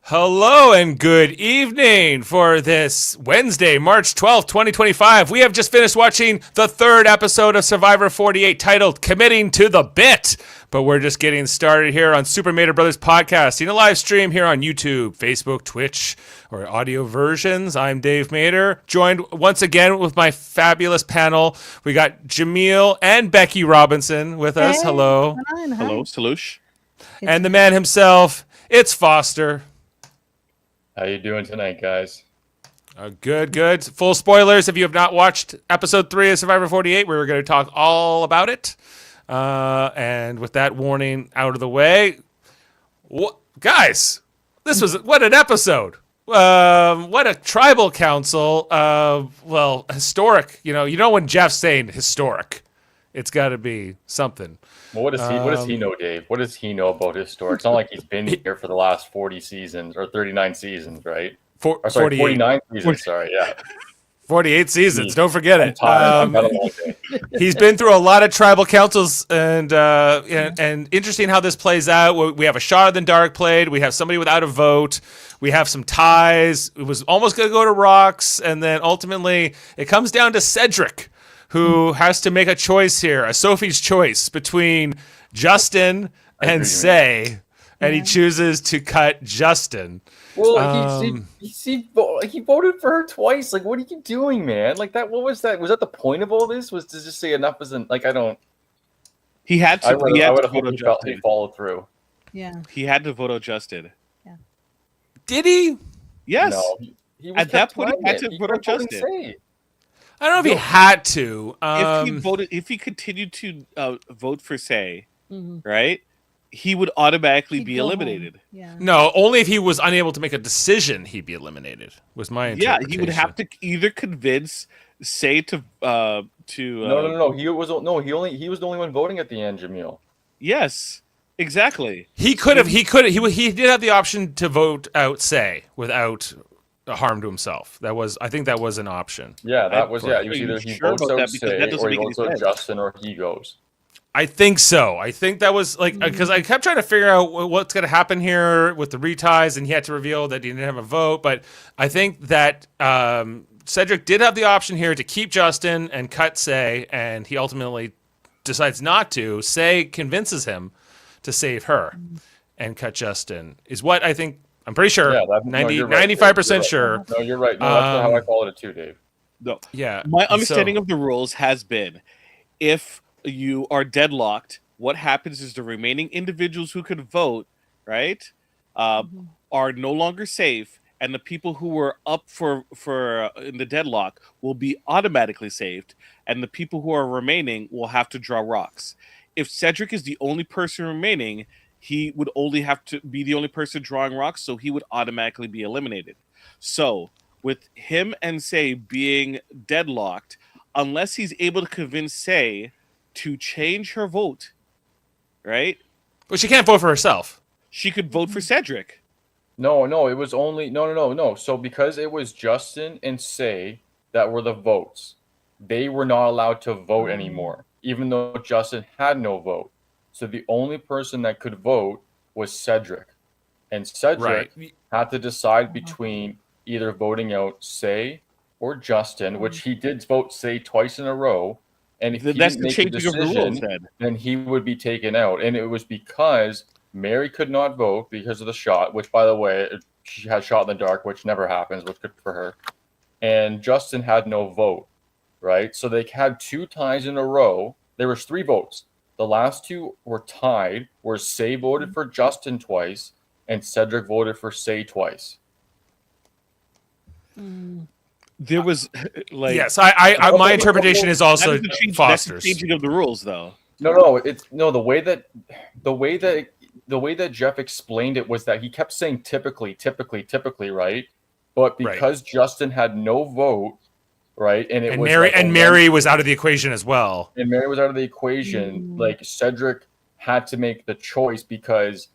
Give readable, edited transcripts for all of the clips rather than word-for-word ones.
Hello and good evening for this Wednesday, March 12th, 2025. We have just finished watching the third episode of Survivor 48 titled Committing to the Bit. But we're just getting started here on Super Mader Brothers podcast, in a live stream here on YouTube, Facebook, Twitch, or audio versions. I'm Dave Mader, joined once again with my fabulous panel. We got Jaemeel and Becky Robinson with us. Hello. Hello, Salush. And the man himself, it's Foster. How you doing tonight, guys? Good. Full spoilers if you have not watched episode 3 of Survivor 48. We're going to talk all about it. And with that warning out of the way, guys, what an episode. What a tribal council. Historic. You know when Jeff's saying historic, it's got to be something. Well, what does he know, Dave? What does he know about historic? It's not like he's been here for the last 40 seasons or 39 seasons, right? 49 seasons. Sorry, yeah. 48 seasons. Don't forget it. He's been through a lot of tribal councils, and interesting how this plays out. We have a shot of the dark played. We have somebody without a vote. We have some ties. It was almost going to go to Rocks, and then ultimately it comes down to Cedric, who has to make a choice here, a Sophie's choice between Justin and Say, and he chooses to cut Justin. Well, he voted for her twice. Like, what are you doing, man? Like that. What was that? Was that the point of all this? Was to just say enough isn't like I don't. He had to. I would have hoped he followed through. Yeah. He had to vote adjusted. Yeah. Did he? Yes. No, he At that point, he had to vote adjusted. I don't know if he had to. If he continued to vote for Say, right, he would automatically be eliminated. Yeah. No, only if he was unable to make a decision, he'd be eliminated. Was my interpretation. Yeah, he would have to either convince Say to. No. He was the only one voting at the end, Jaemeel. Yes, exactly. He did have the option to vote out Say without harm to himself. I think that was an option. Yeah, that was. Yeah, he was either he votes out Say or he votes out Justin or he goes. I think so. I think that was because I kept trying to figure out what's going to happen here with the reties, and he had to reveal that he didn't have a vote. But I think that Cedric did have the option here to keep Justin and cut Say, and he ultimately decides not to. Say convinces him to save her and cut Justin, is what I think. I'm pretty sure. Yeah, 95% sure. No, you're right. No, that's how I followed it too, Dave. No. Yeah. My understanding of the rules has been, if you are deadlocked, what happens is the remaining individuals who could vote, right, are no longer safe, and the people who were up for in the deadlock will be automatically saved, and the people who are remaining will have to draw rocks. If Cedric is the only person remaining, he would only have to be the only person drawing rocks, so he would automatically be eliminated. So, with him and Say being deadlocked, unless he's able to convince Say to change her vote, right? But she can't vote for herself. She could vote for Cedric. No, it was only no. So because it was Justin and Say that were the votes, they were not allowed to vote anymore, even though Justin had no vote. So the only person that could vote was Cedric. And Cedric had to decide between either voting out Say or Justin, which he did vote Say twice in a row. And if he didn't make a decision, then he would be taken out. And it was because Mary could not vote because of the shot, which, by the way, she had shot in the dark, which never happens, which good for her. And Justin had no vote, right? So they had 2 ties in a row. There was 3 votes. The last 2 were tied, where Say voted for Justin twice, and Cedric voted for Say twice. There was yes, I my interpretation is also Foster's. That's the changing of the rules, though. No, the way that Jeff explained it was that he kept saying typically, right? But because Justin had no vote. Right, and Mary was out of the equation as well. And Mary was out of the equation. Like Cedric had to make the choice because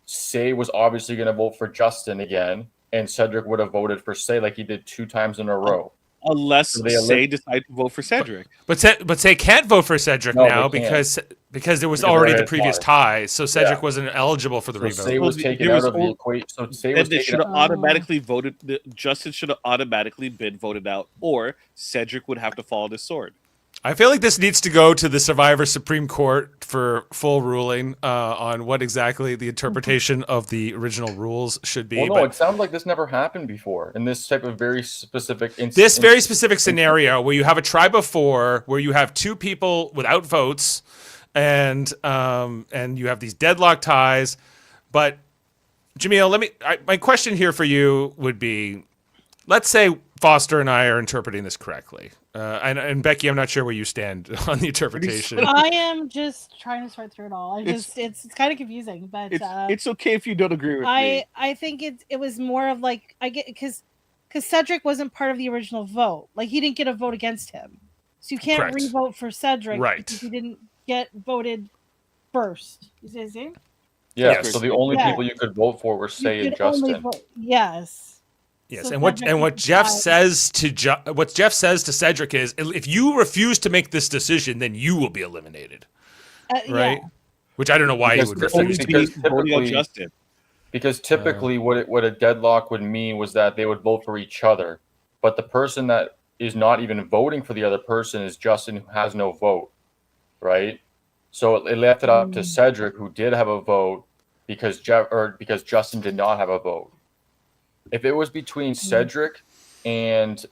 Say was obviously going to vote for Justin again, and Cedric would have voted for Say like he did 2 times in a row. unless So they Say decide to vote for Cedric. But Say can't vote for Cedric No, now they can't. because there was Because already they're the previous tied. tie, so Cedric Yeah. wasn't eligible for the So revote. Say was taken there out was of the only- equation. So Say Then was they taken should out. have automatically voted. Justin should have automatically been voted out, or Cedric would have to follow the sword. I feel like this needs to go to the Survivor Supreme Court for full ruling on what exactly the interpretation of the original rules should be. Well, no, but it sounds like this never happened before in this type of very specific instance. this very specific scenario where you have a tribe of 4, where you have 2 people without votes, and you have these deadlock ties. But Jaemeel, my question here for you would be, let's say Foster and I are interpreting this correctly. And Becky, I'm not sure where you stand on the interpretation. I am just trying to sort through it all. It's kind of confusing, but It's okay if you don't agree with me. I think it was more of like, I get because Cedric wasn't part of the original vote. Like, he didn't get a vote against him, so you can't Correct. re-vote for Cedric, Right. because he didn't get voted first. You see what I'm saying? Yeah. Yes. So the only Yeah. people you could vote for were Say You and could only Justin. vote- yes. Yes, So and what Cedric Jeff died. says to Cedric is, if you refuse to make this decision, then you will be eliminated, right? Yeah. Which I don't know why he Because would the refuse. only- to. because voting out typically- Justin. Because typically, what a deadlock would mean was that they would vote for each other, but the person that is not even voting for the other person is Justin, who has no vote, right? So it left it up to Cedric, who did have a vote, because Justin did not have a vote. If it was between Cedric and Say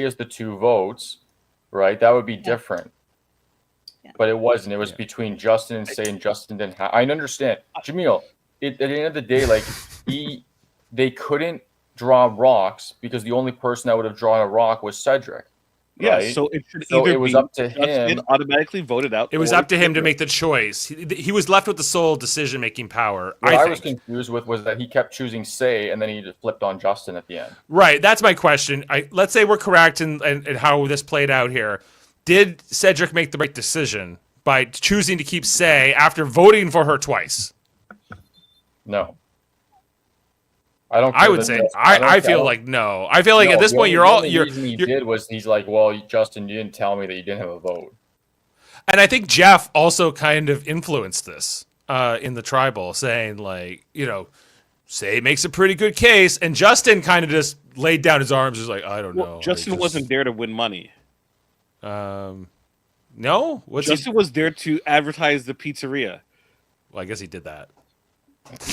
as the 2 votes, right, that would be different. Yeah. But it wasn't. It was between Justin and Say, and Justin didn't have. I understand, Jaemeel. At the end of the day, like they couldn't draw rocks because the only person that would have drawn a rock was Cedric. Yeah, right? so it should So either it was be up to Justin him. automatically voted out. It was or up to him to Cedric. make the choice. He was left with the sole decision-making power. What I I was think. confused with was that he kept choosing Say, and then he just flipped on Justin at the end. Right, that's my question. Let's say we're correct in how this played out here. Did Cedric make the right decision by choosing to keep Say after voting for her twice? No. I don't. I feel would that say that's- I feel don't- like no. I feel like No, at this the point only- you're the all only reason he did was he's like, well, Justin, you didn't tell me that you didn't have a vote. and I think Jeff also kind of influenced this in the tribal, saying like, Say makes a pretty good case, and Justin kind of just laid down his arms, was like, I don't know. Justin wasn't there to win money. No, Justin was there to advertise the pizzeria Well, I guess he did that.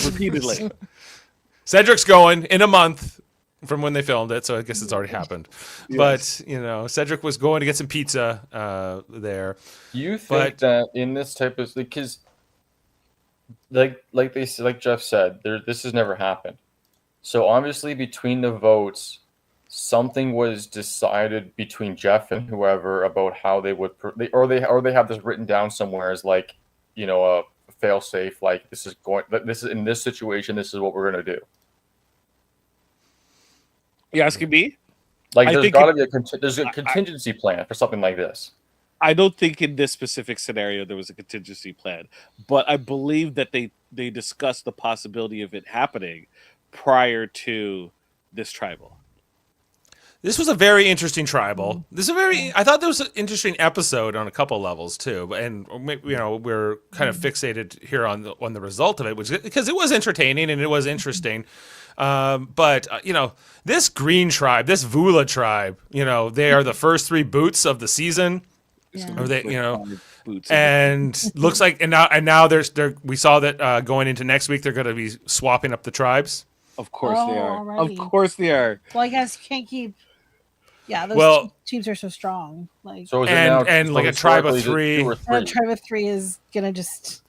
repeatedly. Cedric's going in a month from when they filmed it, so I guess it's already happened. Yes. But Cedric was going to get some pizza there. Do you think that in this type of, because like Jeff said, this has never happened. So obviously between the votes, something was decided between Jeff and whoever about how they would or they have this written down somewhere as like, a fail safe, like this is in this situation, this is what we're gonna do. You asking me? Like I there's think got to be a contingency plan for something like this. I don't think in this specific scenario there was a contingency plan, but I believe that they discussed the possibility of it happening prior to this tribal. This was a very interesting tribal. I thought this was an interesting episode on a couple levels too. And we're kind of fixated here on the result of it, which because it was entertaining and it was interesting. But this green tribe, this Vula tribe, they are the first 3 boots of the season. Yeah. Or they, Boots and looks like and now we saw that going into next week they're going to be swapping up the tribes. Of course they are. already. Of course they are. Well, I guess you can't keep. Yeah, those Well- teams are so strong. Like, So is And- it now, and like a tribe of historically, 3. 2 or 3? a tribe of 3 is gonna just.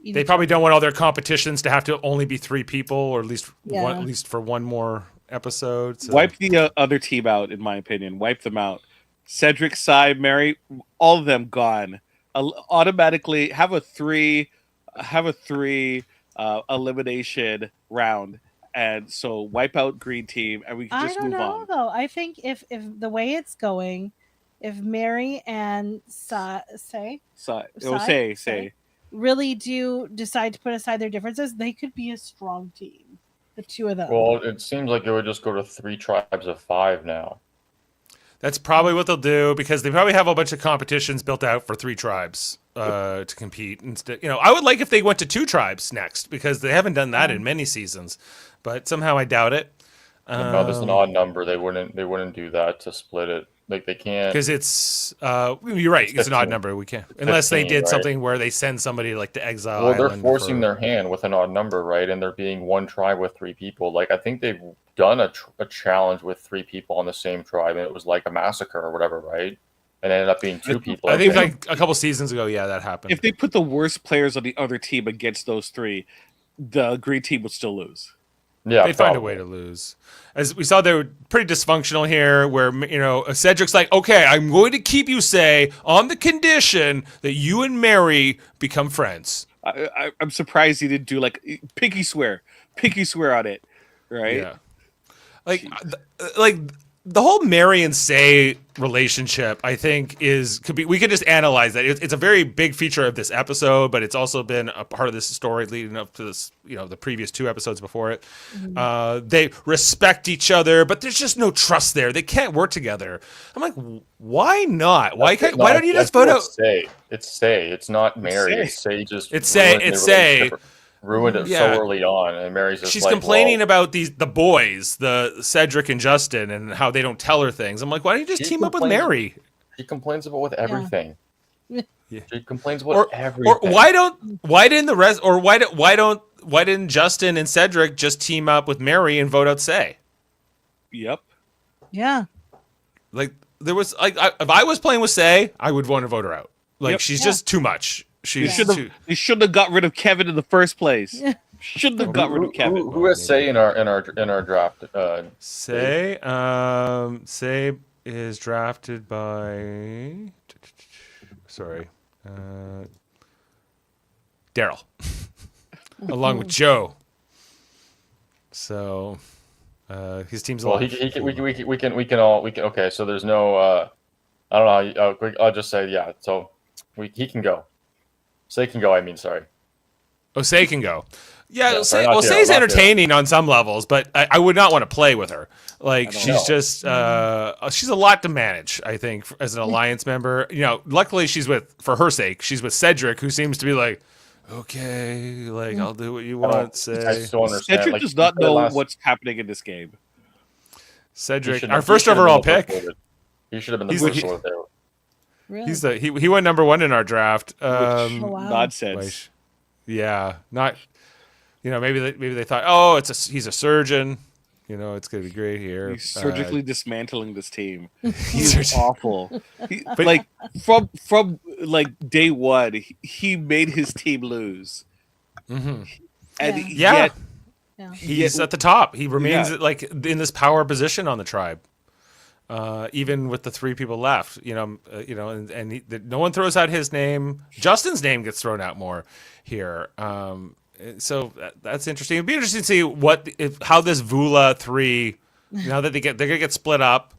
They probably don't want all their competitions to have to only be 3 people, or at least Yeah. at least for one more episode. So. Wipe the other team out, in my opinion. Wipe them out. Cedric, Cy, Mary, all of them gone. Automatically have a 3 elimination round, and so wipe out green team, and we can I just don't move know on. though. I think if the way it's going, if Mary and say really do decide to put aside their differences, they could be a strong team. The two of them. Well, it seems like it would just go to 3 tribes of 5 now. That's probably what they'll do because they probably have a bunch of competitions built out for 3 tribes to compete. Instead, I would like if they went to 2 tribes next because they haven't done that in many seasons, but somehow I doubt it. No, there's an odd number. They wouldn't do that to split it. Like they can't. Because it's you're right. It's an odd number. We can't unless they 15, did right? something where they send somebody like to Exile. Well, they're Island forcing their hand with an odd number, right? And there being 1 tribe with 3 people. Like I think they've done a challenge with 3 people on the same tribe, and it was like a massacre or whatever, right? And it ended up being 2 people. I think like a couple seasons ago, yeah, that happened. If they put the worst players on the other team against those 3, the green team would still lose. Yeah, they'd find a way to lose. As we saw, they were pretty dysfunctional here, where Cedric's like, "Okay, I'm going to keep you on the condition that you and Mary become friends." I'm surprised he didn't do like pinky swear on it, right? Yeah, like the whole Mary and Say relationship, I think, we could just analyze that. It's a very big feature of this episode, but it's also been a part of this story leading up to this, the previous 2 episodes before it. Mm-hmm. They respect each other, but there's just no trust there. They can't work together. I'm like, why not? Why don't you just vote out? It's Say. It's not Mary. It's Say. It's Say. Ruined it so early on, and Mary's just she's complaining about the boys, the Cedric and Justin, and how they don't tell her things. I'm like, why don't you just team up with Mary? She complains about with everything. Yeah. She complains about everything. Or why didn't Justin and Cedric just team up with Mary and vote out Say? Yep. Yeah. Like there was if I was playing with Say, I would want to vote her out. Like she's just too much. They shouldn't have got rid of Kevin in the first place. Shouldn't have got rid of Kevin. Who has Say in our draft? Say is drafted by Daryl, along with Joe. So his team's well. We can all. Okay, so there's no. I don't know. I'll just say yeah. So he can go. Say can go. I mean, sorry. Oh, Say can go. Yeah, Say's entertaining on some levels, but I would not want to play with her. Like she's just she's a lot to manage. I think as an alliance member, luckily for her sake, she's with Cedric, who seems to be like, okay, like I'll do what you want. Say. I still understand. Cedric does not know what's happening in this game. Cedric, our first overall pick. He should have been the first one there. Really? He went number 1 in our draft. Nonsense. Yeah, not. Maybe they thought, he's a surgeon. It's gonna be great here. He's surgically dismantling this team. He's awful. But from day 1, he made his team lose. Mm-hmm. And yet he's at the top. He remains in this power position on the tribe. Even with the 3 people left, and no one throws out his name. Justin's name gets thrown out more here. So that's interesting. It'd be interesting to see how this Vula 3, now that they're gonna get split up.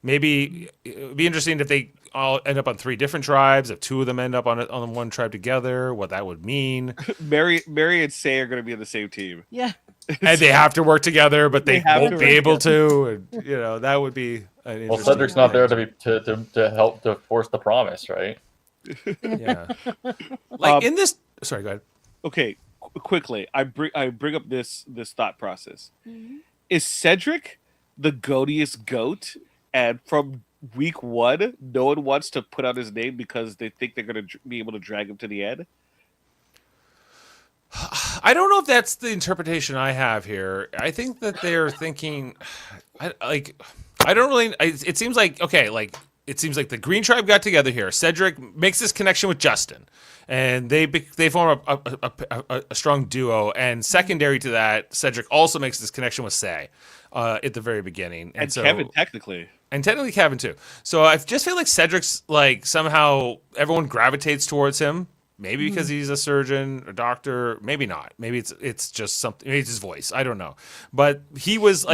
Maybe it'd be interesting if they all end up on 3 different tribes. If 2 of them end up on one tribe together, what that would mean. Mary and Say are going to be on the same team. Yeah. And they have to work together, but they won't be able to. And, that would be. Well, Cedric's not there to help to force the promise, right? Yeah. Like in this. Sorry, go ahead. Okay, quickly, I bring up this thought process. Mm-hmm. Is Cedric the goatiest goat? And from week 1, no one wants to put out his name because they think they're going to be able to drag him to the end? I don't know if that's the interpretation I have here. I think that they're thinking, I don't really. It seems like it seems like the Green Tribe got together here. Cedric makes this connection with Justin, and they form a strong duo. And secondary to that, Cedric also makes this connection with Say at the very beginning, and Kevin technically. And technically Kevin too. So I just feel like Cedric's somehow everyone gravitates towards him. Maybe because he's a surgeon, a doctor. Maybe not. Maybe it's just something. Maybe it's his voice. I don't know. But he was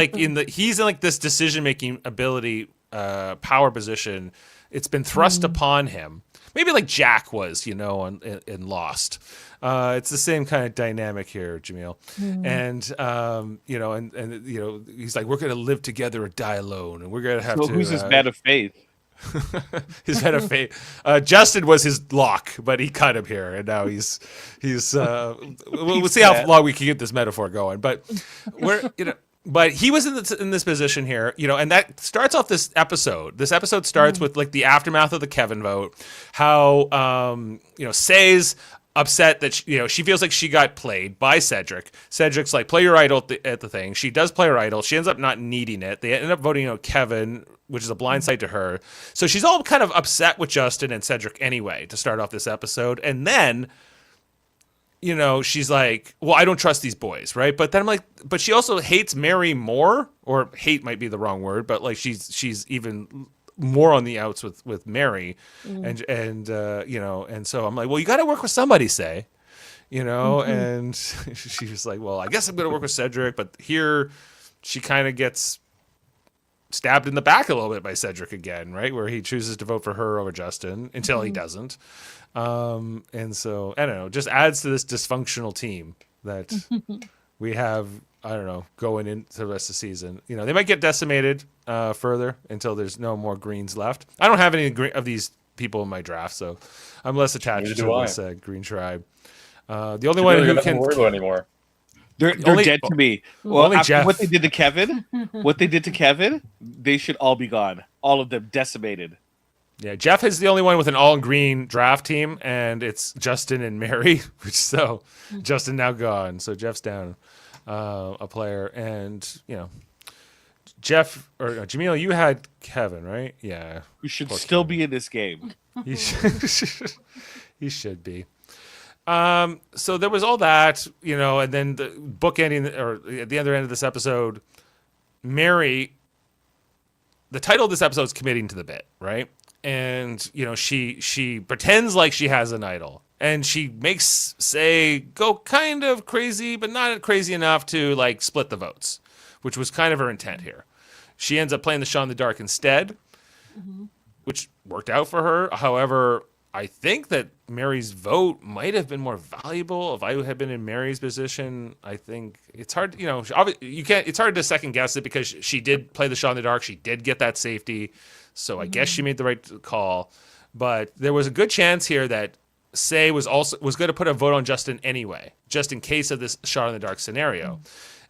he's in this decision making ability, power position. It's been thrust upon him. maybe like Jack was, in Lost. It's the same kind of dynamic here, Jaemeel. And he's like, we're gonna live together or die alone, and we're gonna have So to. who's his man of faith? His man of faith. Justin was his lock, but he cut him here, and now he's. We'll see how long we can get this metaphor going, but But he was in this position here, and that starts off this episode. This episode starts with like the aftermath of the Kevin vote, how Say's upset that she feels like she got played by Cedric. Cedric's like, play your idol at the thing. She does play her idol. She ends up not needing it. They end up voting Kevin, which is a blindside to her. So she's all kind of upset with Justin and Cedric anyway to start off this episode, and then. She's like, well, I don't trust these boys, right? But then I'm like, but she also hates Mary more, or hate might be the wrong word, but like she's even more on the outs with Mary, and so I'm like, well, you got to work with somebody, Say, and she was like, well, I guess I'm gonna work with Cedric, but here she kind of gets stabbed in the back a little bit by Cedric again, right? Where he chooses to vote for her over Justin until he doesn't. And so I don't know, just adds to this dysfunctional team that we have, I don't know, going into the rest of the season. They might get decimated further until there's no more greens left. I don't have any of these people in my draft, so I'm less attached to this green tribe. The only one who can worry about anymore. They're dead to me. Well, after what they did to Kevin, they should all be gone. All of them decimated. Yeah, Jeff is the only one with an all-green draft team, and it's Justin and Mary. Justin now gone, so Jeff's down a player, and Jeff or Jaemeel, you had Kevin, right? Yeah, who should still be in this game. He should be. So there was all that, and then the book ending, or at the other end of this episode, Mary. The title of this episode is "Committing to the Bit," right? And she pretends like she has an idol, and she makes Say go kind of crazy, but not crazy enough to like split the votes, which was kind of her intent here. She ends up playing the shot in the dark instead, which worked out for her. However, I think that Mary's vote might have been more valuable if I had been in Mary's position. I think it's hard, you can't. It's hard to second guess it because she did play the shot in the dark. She did get that safety. So I guess she made the right call, but there was a good chance here that Say was going to put a vote on Justin anyway, just in case of this shot in the dark scenario.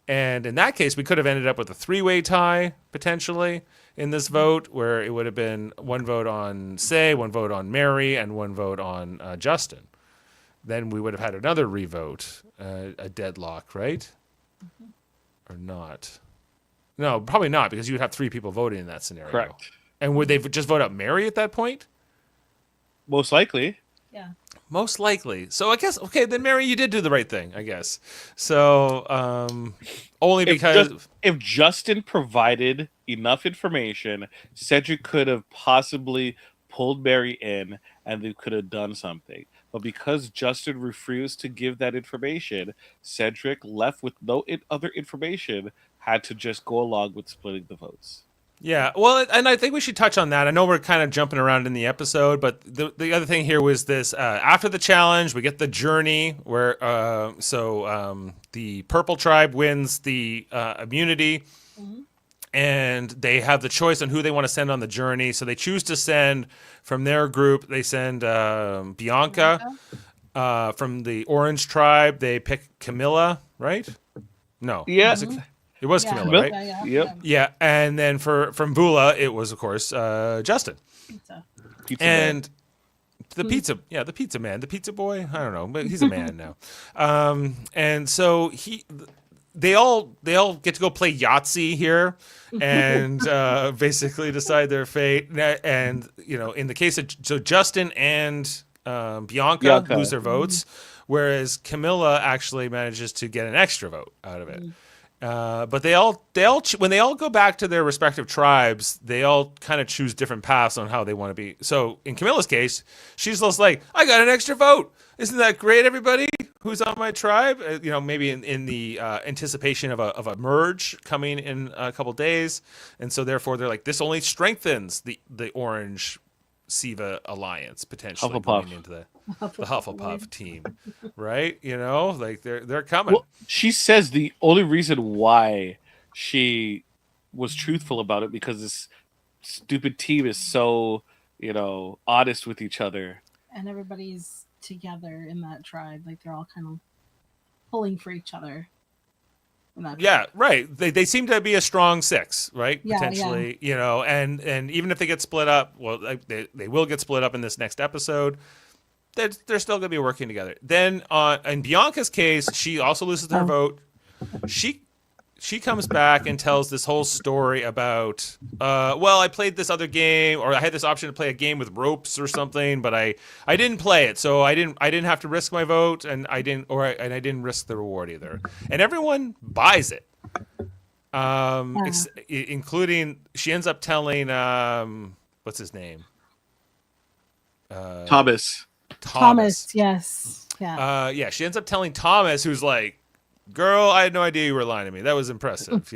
And in that case, we could have ended up with a 3-way tie potentially in this vote, where it would have been one vote on Say, one vote on Mary, and one vote on Justin. Then we would have had another revote, a deadlock, right? Or not? No, probably not, because you would have 3 people voting in that scenario. Correct. And would they just vote out Mary at that point? Most likely. Yeah. Most likely. So I guess, okay, then Mary, you did do the right thing, I guess. So only because... If Justin provided enough information, Cedric could have possibly pulled Mary in, and they could have done something. But because Justin refused to give that information, Cedric, left with no other information, had to just go along with splitting the votes. Yeah, well, and I think we should touch on that. I know we're kind of jumping around in the episode, but the other thing here was this: after the challenge, we get the journey where the purple tribe wins the immunity, and they have the choice on who they want to send on the journey. So they choose to send from their group. They send Bianca. From the orange tribe. They pick Camilla, right? No. Yeah. It was Camilla, right? Yep. Yeah, and then from Bula, it was, of course, Justin. Pizza and man. The pizza man, the pizza boy. I don't know, but he's a man now. And so they all get to go play Yahtzee here, and basically decide their fate. And in the case of Justin and Bianca lose their votes, whereas Camilla actually manages to get an extra vote out of it. But they all when they all go back to their respective tribes, they all kind of choose different paths on how they want to be. So in Camilla's case, she's just like, I got an extra vote. Isn't that great, everybody who's on my tribe? Maybe in the anticipation of a merge coming in a couple days. And so therefore they're like, this only strengthens the orange Siva alliance potentially Hufflepuff. going into the Hufflepuff team, right? You know, like they're coming. Well, she says the only reason why she was truthful about it because this stupid team is so, honest with each other. And everybody's together in that tribe. Like they're all kind of pulling for each other. In that Yeah, tribe. right. They seem to be a strong six, right? Yeah, Potentially, and even if they get split up, well, they will get split up in this next episode. They're still going to be working together. Then, in Bianca's case, she also loses her vote. She comes back and tells this whole story about, I played this other game, or I had this option to play a game with ropes or something, but I didn't play it, so I didn't have to risk my vote, and I didn't risk the reward either. And everyone buys it, including she ends up telling what's his name, Thomas. Yes, yeah. She ends up telling Thomas, who's like, girl, I had no idea you were lying to me. That was impressive,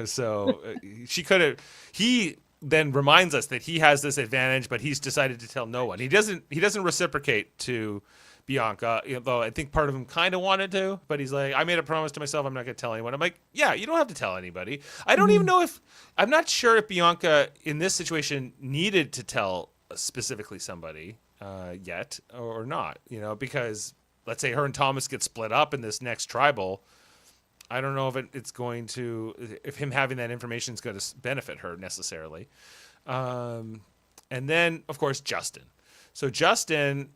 So she could have. He then reminds us that he has this advantage, but he's decided to tell no one. He doesn't reciprocate to Bianca, though I think part of him kind of wanted to. But he's like, I made a promise to myself, I'm not going to tell anyone. I'm like, yeah, you don't have to tell anybody. I don't even know if I'm not sure if Bianca in this situation needed to tell specifically somebody yet or not. Because. Let's say her and Thomas get split up in this next tribal. I don't know if him having that information is going to benefit her necessarily. And then, of course, Justin. So Justin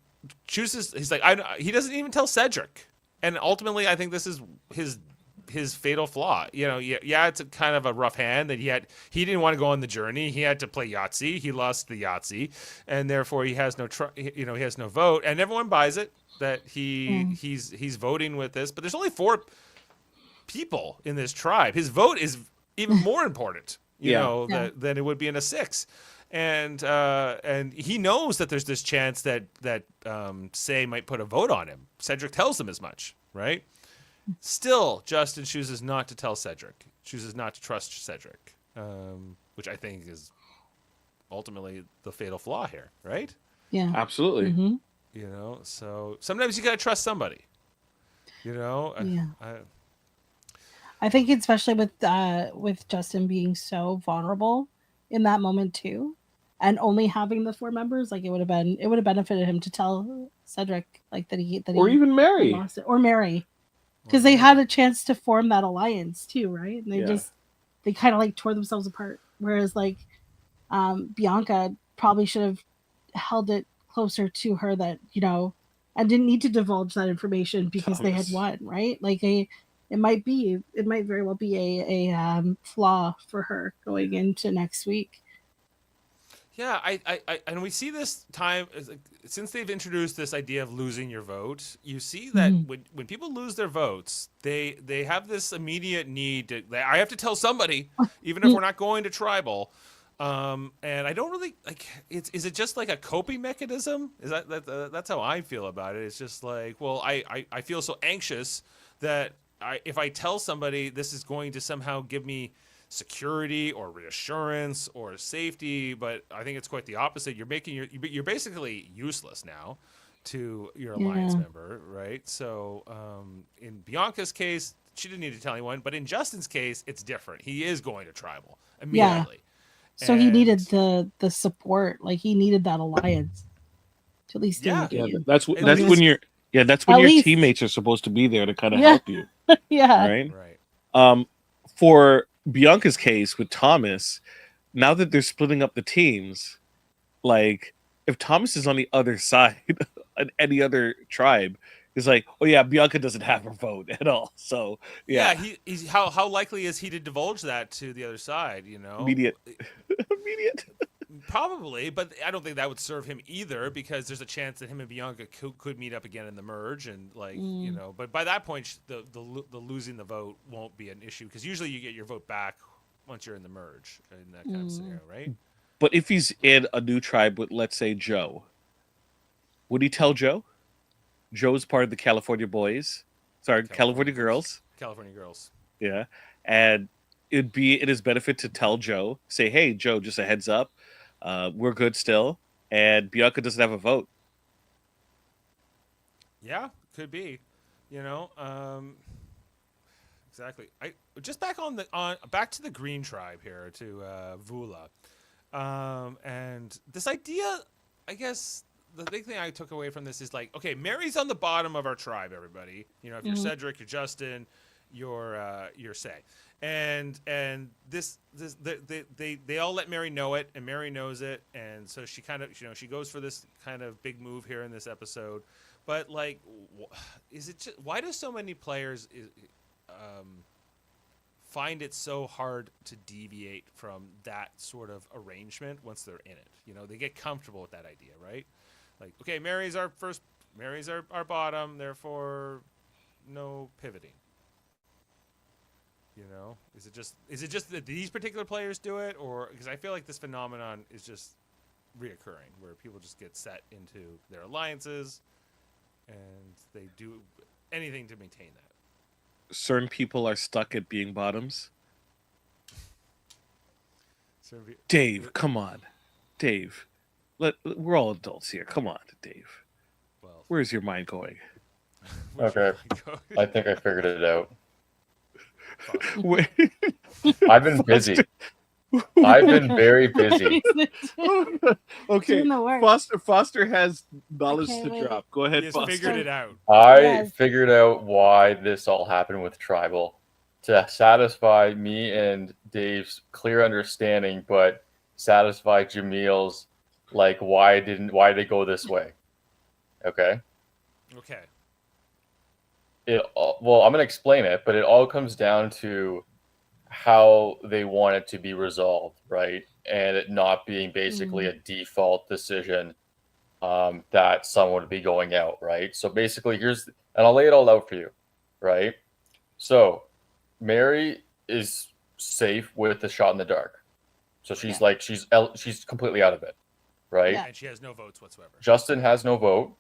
chooses. He's like, he doesn't even tell Cedric. And ultimately, I think this is his fatal flaw. It's a kind of a rough hand that he didn't want to go on the journey. He had to play Yahtzee. He lost the Yahtzee, and therefore he has he has no vote. And everyone buys it that he's voting with this. But there's only 4 people in this tribe. His vote is even more important, than it would be in a 6. And he knows that there's this chance that Say might put a vote on him. Cedric tells him as much, right? Still, Justin chooses not to tell Cedric, chooses not to trust Cedric, which I think is ultimately the fatal flaw here, right? Yeah. Absolutely. Mm-hmm. So sometimes you got to trust somebody, Yeah. I think especially with Justin being so vulnerable in that moment too, and only having the 4 members, like it would have benefited him to tell Cedric like that even Mary lost it, or Mary. Because they had a chance to form that alliance too, right? And they kind of like tore themselves apart. Whereas like Bianca probably should have held it closer to her that, and didn't need to divulge that information because they had won, right? Like it might very well be a flaw for her going into next week. Yeah, I and we see this time since they've introduced this idea of losing your vote. You see that when people lose their votes, they have this immediate need to. I have to tell somebody, even if we're not going to tribal. And I don't really like. Is it just like a coping mechanism? Is that's how I feel about it? It's just like, well, I feel so anxious that if I tell somebody this is going to somehow give me security or reassurance or safety, but I think it's quite the opposite. You're you're basically useless now to your alliance member, right? So in Bianca's case, she didn't need to tell anyone, but in Justin's case, it's different. He is going to tribal immediately. Yeah. So he needed the support, like he needed that alliance to at least stay with you. That's when your teammates are supposed to be there to kind of help you. Yeah. Right. For Bianca's case with Thomas, now that they're splitting up the teams, like if Thomas is on the other side on any other tribe, it's like, oh yeah, Bianca doesn't have her vote at all. So he's how likely is he to divulge that to the other side? Immediate. Probably, but I don't think that would serve him either, because there's a chance that him and Bianca could meet up again in the merge, and But by that point, the losing the vote won't be an issue, because usually you get your vote back once you're in the merge in that kind of scenario, right? But if he's in a new tribe with, let's say, Joe, would he tell Joe? Joe's part of the California Girls. California Girls. Yeah, and it'd be in his benefit to tell Joe, say, hey, Joe, just a heads up. We're good still. and Bianca doesn't have a vote. Yeah, could be. Exactly. I just back back to the Green Tribe here to Vula, and this idea. I guess the big thing I took away from this is like, okay, Mary's on the bottom of our tribe. Everybody, if you're Cedric, you're Justin, you're Say, and they all let Mary know it, and Mary knows it, and so she kind of she goes for this kind of big move here in this episode, but like, is it just, why do so many players find it so hard to deviate from that sort of arrangement once they're in it? They get comfortable with that idea, right? Like, okay, Mary's our bottom, therefore no pivoting. Is it just that these particular players do it, or because I feel like this phenomenon is just reoccurring where people just get set into their alliances and they do anything to maintain that. Certain people are stuck at being bottoms. Dave, come on. Dave, we're all adults here. Come on, Dave. Well, where's your mind going? Okay, I think I figured it out. Wait. I've been busy. I've been very busy. Okay, Foster has knowledge to drop. Go ahead, Foster. Figured it out. I figured out why this all happened with Tribal to satisfy me and Dave's clear understanding, but satisfy Jaemeel's like why they go this way. Okay. Well, I'm gonna explain it, but it all comes down to how they want it to be resolved, right? And it not being basically a default decision that someone would be going out, right? So basically, and I'll lay it all out for you, right? So Mary is safe with the shot in the dark, so she's she's completely out of it, right? Yeah. And she has no votes whatsoever. Justin has no vote,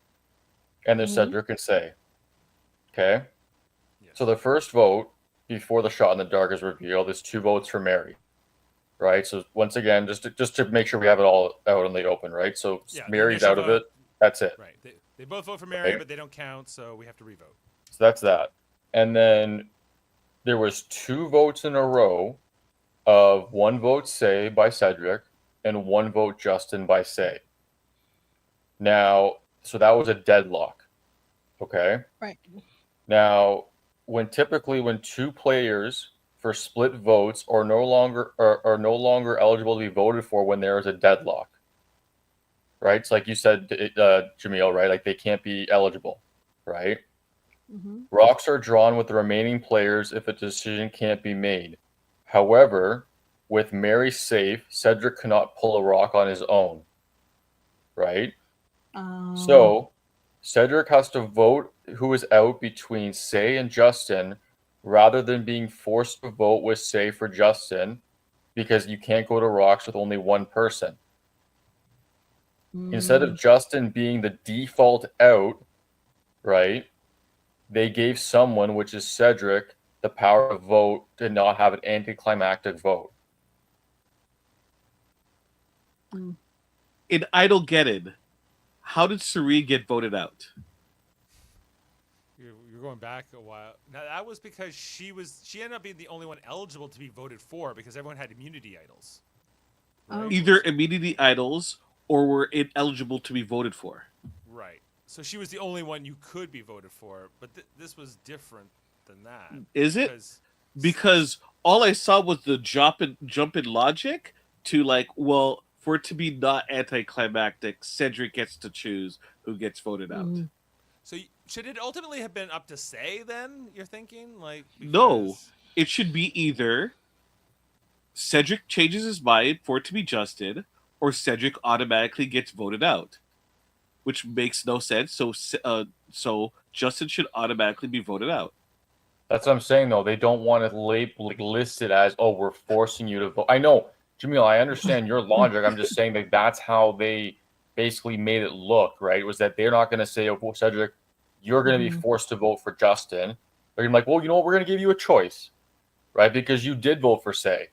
and there's Cedric and Say. Okay, so the first vote before the shot in the dark is revealed is 2 votes for Mary, right? So once again, just to make sure we have it all out in the open, right? So Mary's out of it. That's it. Right. They both vote for Mary, but they don't count, so we have to revote. So that's that. And then there was 2 votes in a row of 1 vote Say by Cedric and 1 vote Justin by Say. Now, so that was a deadlock. Okay. Right. Now, when 2 players for split votes are no longer eligible to be voted for when there is a deadlock, right? It's like you said, Jaemeel, right? Like they can't be eligible, right? Rocks are drawn with the remaining players if a decision can't be made. However, with Mary safe, Cedric cannot pull a rock on his own, right? So Cedric has to vote who is out between Say and Justin rather than being forced to vote with Say for Justin because you can't go to rocks with only 1 person. Instead of Justin being the default out, right, they gave someone, which is Cedric, the power to vote to not have an anticlimactic vote. In Idle Get It, how did Suri get voted out? You're going back a while. Now that was because she ended up being the only one eligible to be voted for because everyone had immunity idols. Right? Either immunity idols or were ineligible to be voted for. Right. So she was the only one you could be voted for, but this was different than that. Is it? Because all I saw was the jump in logic to like, well, for it to be not anticlimactic, Cedric gets to choose who gets voted out. So should it ultimately have been up to Say then, you're thinking? No, it should be either Cedric changes his mind for it to be Justin, or Cedric automatically gets voted out, which makes no sense. So Justin should automatically be voted out. That's what I'm saying, though. They don't want it listed as, oh, we're forcing you to vote. I know, Jaemeel, I understand your logic. I'm just saying that that's how they basically made it look, right? Was that they're not going to say, oh, Cedric, you're going to be forced to vote for Justin. They're going to be like, well, you know what? We're going to give you a choice, right? Because you did vote for Say.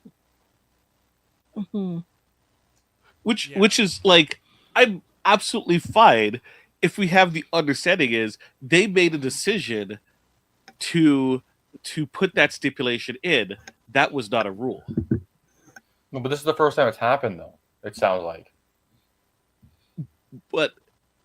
Which is like, absolutely fine if we have the understanding is they made a decision to put that stipulation in. That was not a rule. No, but this is the first time it's happened, though. It sounds like. But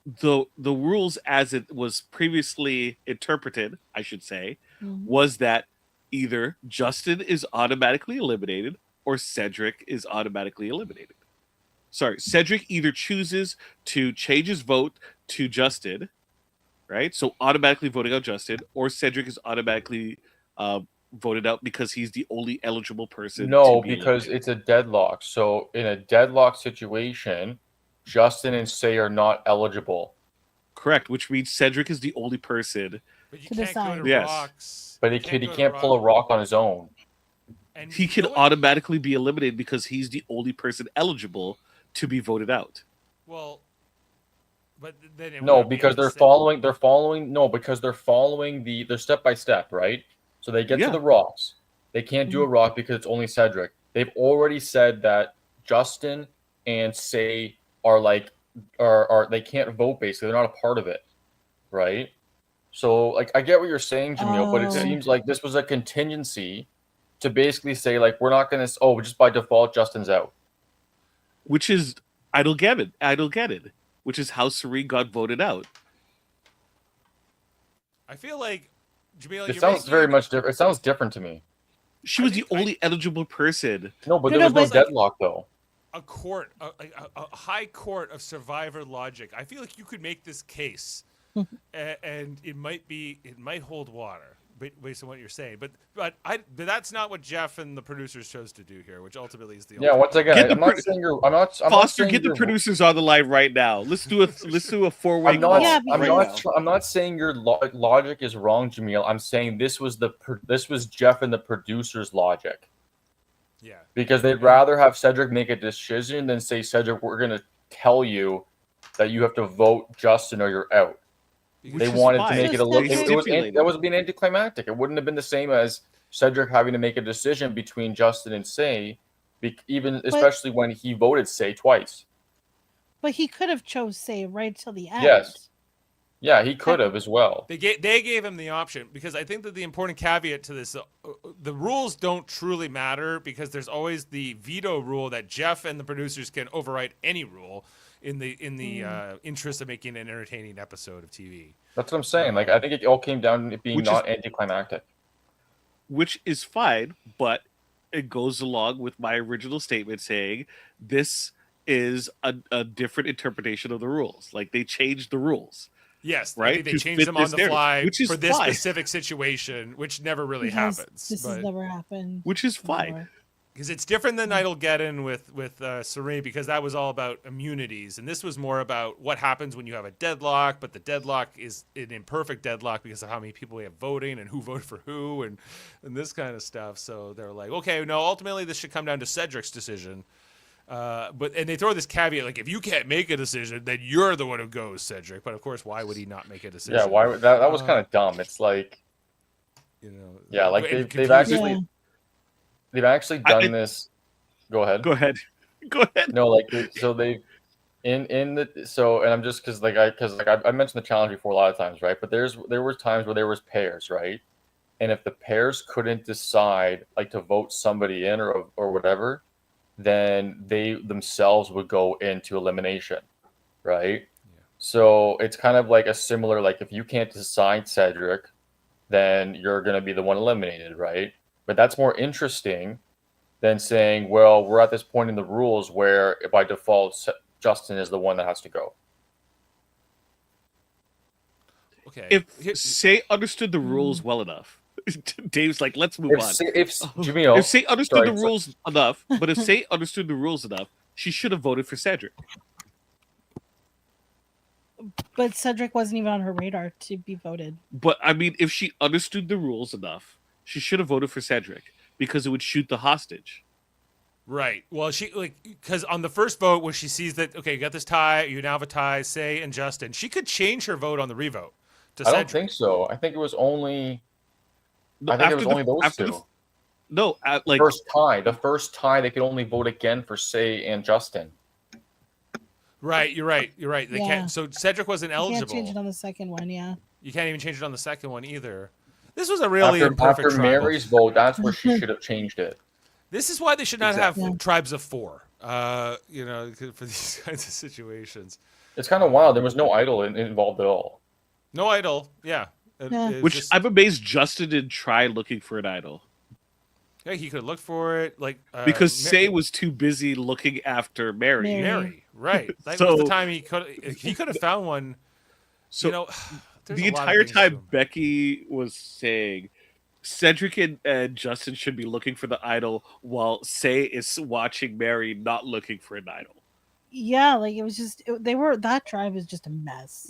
the rules as it was previously interpreted, I should say, was that either Justin is automatically eliminated or Cedric is automatically eliminated. Sorry, Cedric either chooses to change his vote to Justin, right? So automatically voting out Justin, or Cedric is automatically voted out because he's the only eligible person. No, to be because eliminated. it's a deadlock. So in a deadlock situation, Justin and Say are not eligible. Correct, which means Cedric is the only person. But you To can't decide. go to Yes. rocks. But he can't pull a rock on his own. And He can automatically be eliminated because he's the only person eligible to be voted out. Well, but then it No, wouldn't be because the they're same. following. They're following. No, because they're following they're step by step, right? So they get Yeah. to the rocks. They can't do a rock because it's only Cedric. They've already said that Justin and Say are they can't vote basically. They're not a part of it, right? So like I get what you're saying, Jaemeel, but it Oh. seems like this was a contingency to basically say like we're not gonna. Oh, just by default, Justin's out. Which is I don't get it. Which is how Serene got voted out. I feel like Jaemeel, It sounds very much different. It sounds different to me. She was the only eligible person. No, but No, there was no but- deadlock though. a court, a high court of survivor logic. I feel like you could make this case, and it might hold water based on what you're saying. But that's not what Jeff and the producers chose to do here, which ultimately is the Yeah, once again, Get the I'm not saying you're. I'm not. I'm not Foster, saying get the you're- producers on the line right now. Let's do a four-way I'm not. call. Yeah, I'm because- not. I'm not saying your logic is wrong, Jaemeel. I'm saying this was Jeff and the producers' logic Yeah. because they'd rather have Cedric make a decision than say, Cedric, we're gonna tell you that you have to vote Justin or you're out. Which They is wanted fine. to make it a Just little. Cedric- That was being anticlimactic. It wouldn't have been the same as Cedric having to make a decision between Justin and Say, especially when he voted Say twice. But he could have chose Say right till the end. Yes. Yeah, he could have as well. They gave him the option because I think that the important caveat to this, the rules don't truly matter because there's always the veto rule that Jeff and the producers can override any rule in the interest of making an entertaining episode of TV. That's what I'm saying. Like, I think it all came down to it being Which not anticlimactic. Which is fine, but it goes along with my original statement saying this is a different interpretation of the rules. Like they changed the rules. Yes, Right, I think they to changed fit them on this the narrative, fly which is for this fine. specific situation, which never really Because happens. This has never happened. Which is before. fine. Because it's different than Idlegeddon with Serene because that was all about immunities, and this was more about what happens when you have a deadlock. But the deadlock is an imperfect deadlock because of how many people we have voting and who voted for who and this kind of stuff. So they're like, okay, no, ultimately this should come down to Cedric's decision. But they throw this caveat like if you can't make a decision, then you're the one who goes, Cedric. But of course, why would he not make a decision? Yeah, why that was kind of dumb. It's like, You know, yeah, like and they've actually Yeah. they've actually done this. Go ahead. Go ahead. Go ahead. No, like so they've and I'm just because I mentioned the challenge before a lot of times, right? But there were times where there was pairs, right? And if the pairs couldn't decide like to vote somebody in or whatever, then they themselves would go into elimination, right? Yeah. So it's kind of like a similar like if you can't decide Cedric, then you're going to be the one eliminated, right? But that's more interesting than saying, well, we're at this point in the rules where by default Justin is the one that has to go. okay. If Say understood the rules well enough, Dave's like, let's move on. If Jaemeel, If Say understood sorry, the rules enough, but if Say understood the rules enough, she should have voted for Cedric. But Cedric wasn't even on her radar to be voted. But I mean, if she understood the rules enough, she should have voted for Cedric because it would shoot the hostage. Right. Well, because on the first vote where she sees that, okay, you got this tie, you now have a tie, Say and Justin, she could change her vote on the revote to I don't Cedric. think so. I think it was only No, I think it was only those two. The The first tie they could only vote again for Say and Justin. Right, you're right. They Yeah. can't. So Cedric wasn't You can't eligible. change it on the second one. Yeah. You can't even change it on the second one either. This was a really imperfect after tribal. Mary's vote, that's where she should have changed it. This is why they should not Exactly. have tribes of 4. You know, for these kinds of situations. It's kind of wild. There was no idol involved at all. No idol. Yeah. Yeah. Which I'm amazed Justin didn't try looking for an idol. Yeah, he could look for it, like Because Say was too busy looking after Mary. Mary, right? That So- was the time he could have found one. So You know, there's the a lot of entire things time to- Becky was saying Cedric and Justin should be looking for the idol while Say is watching Mary not looking for an idol. Yeah, like it was just that tribe is just a mess.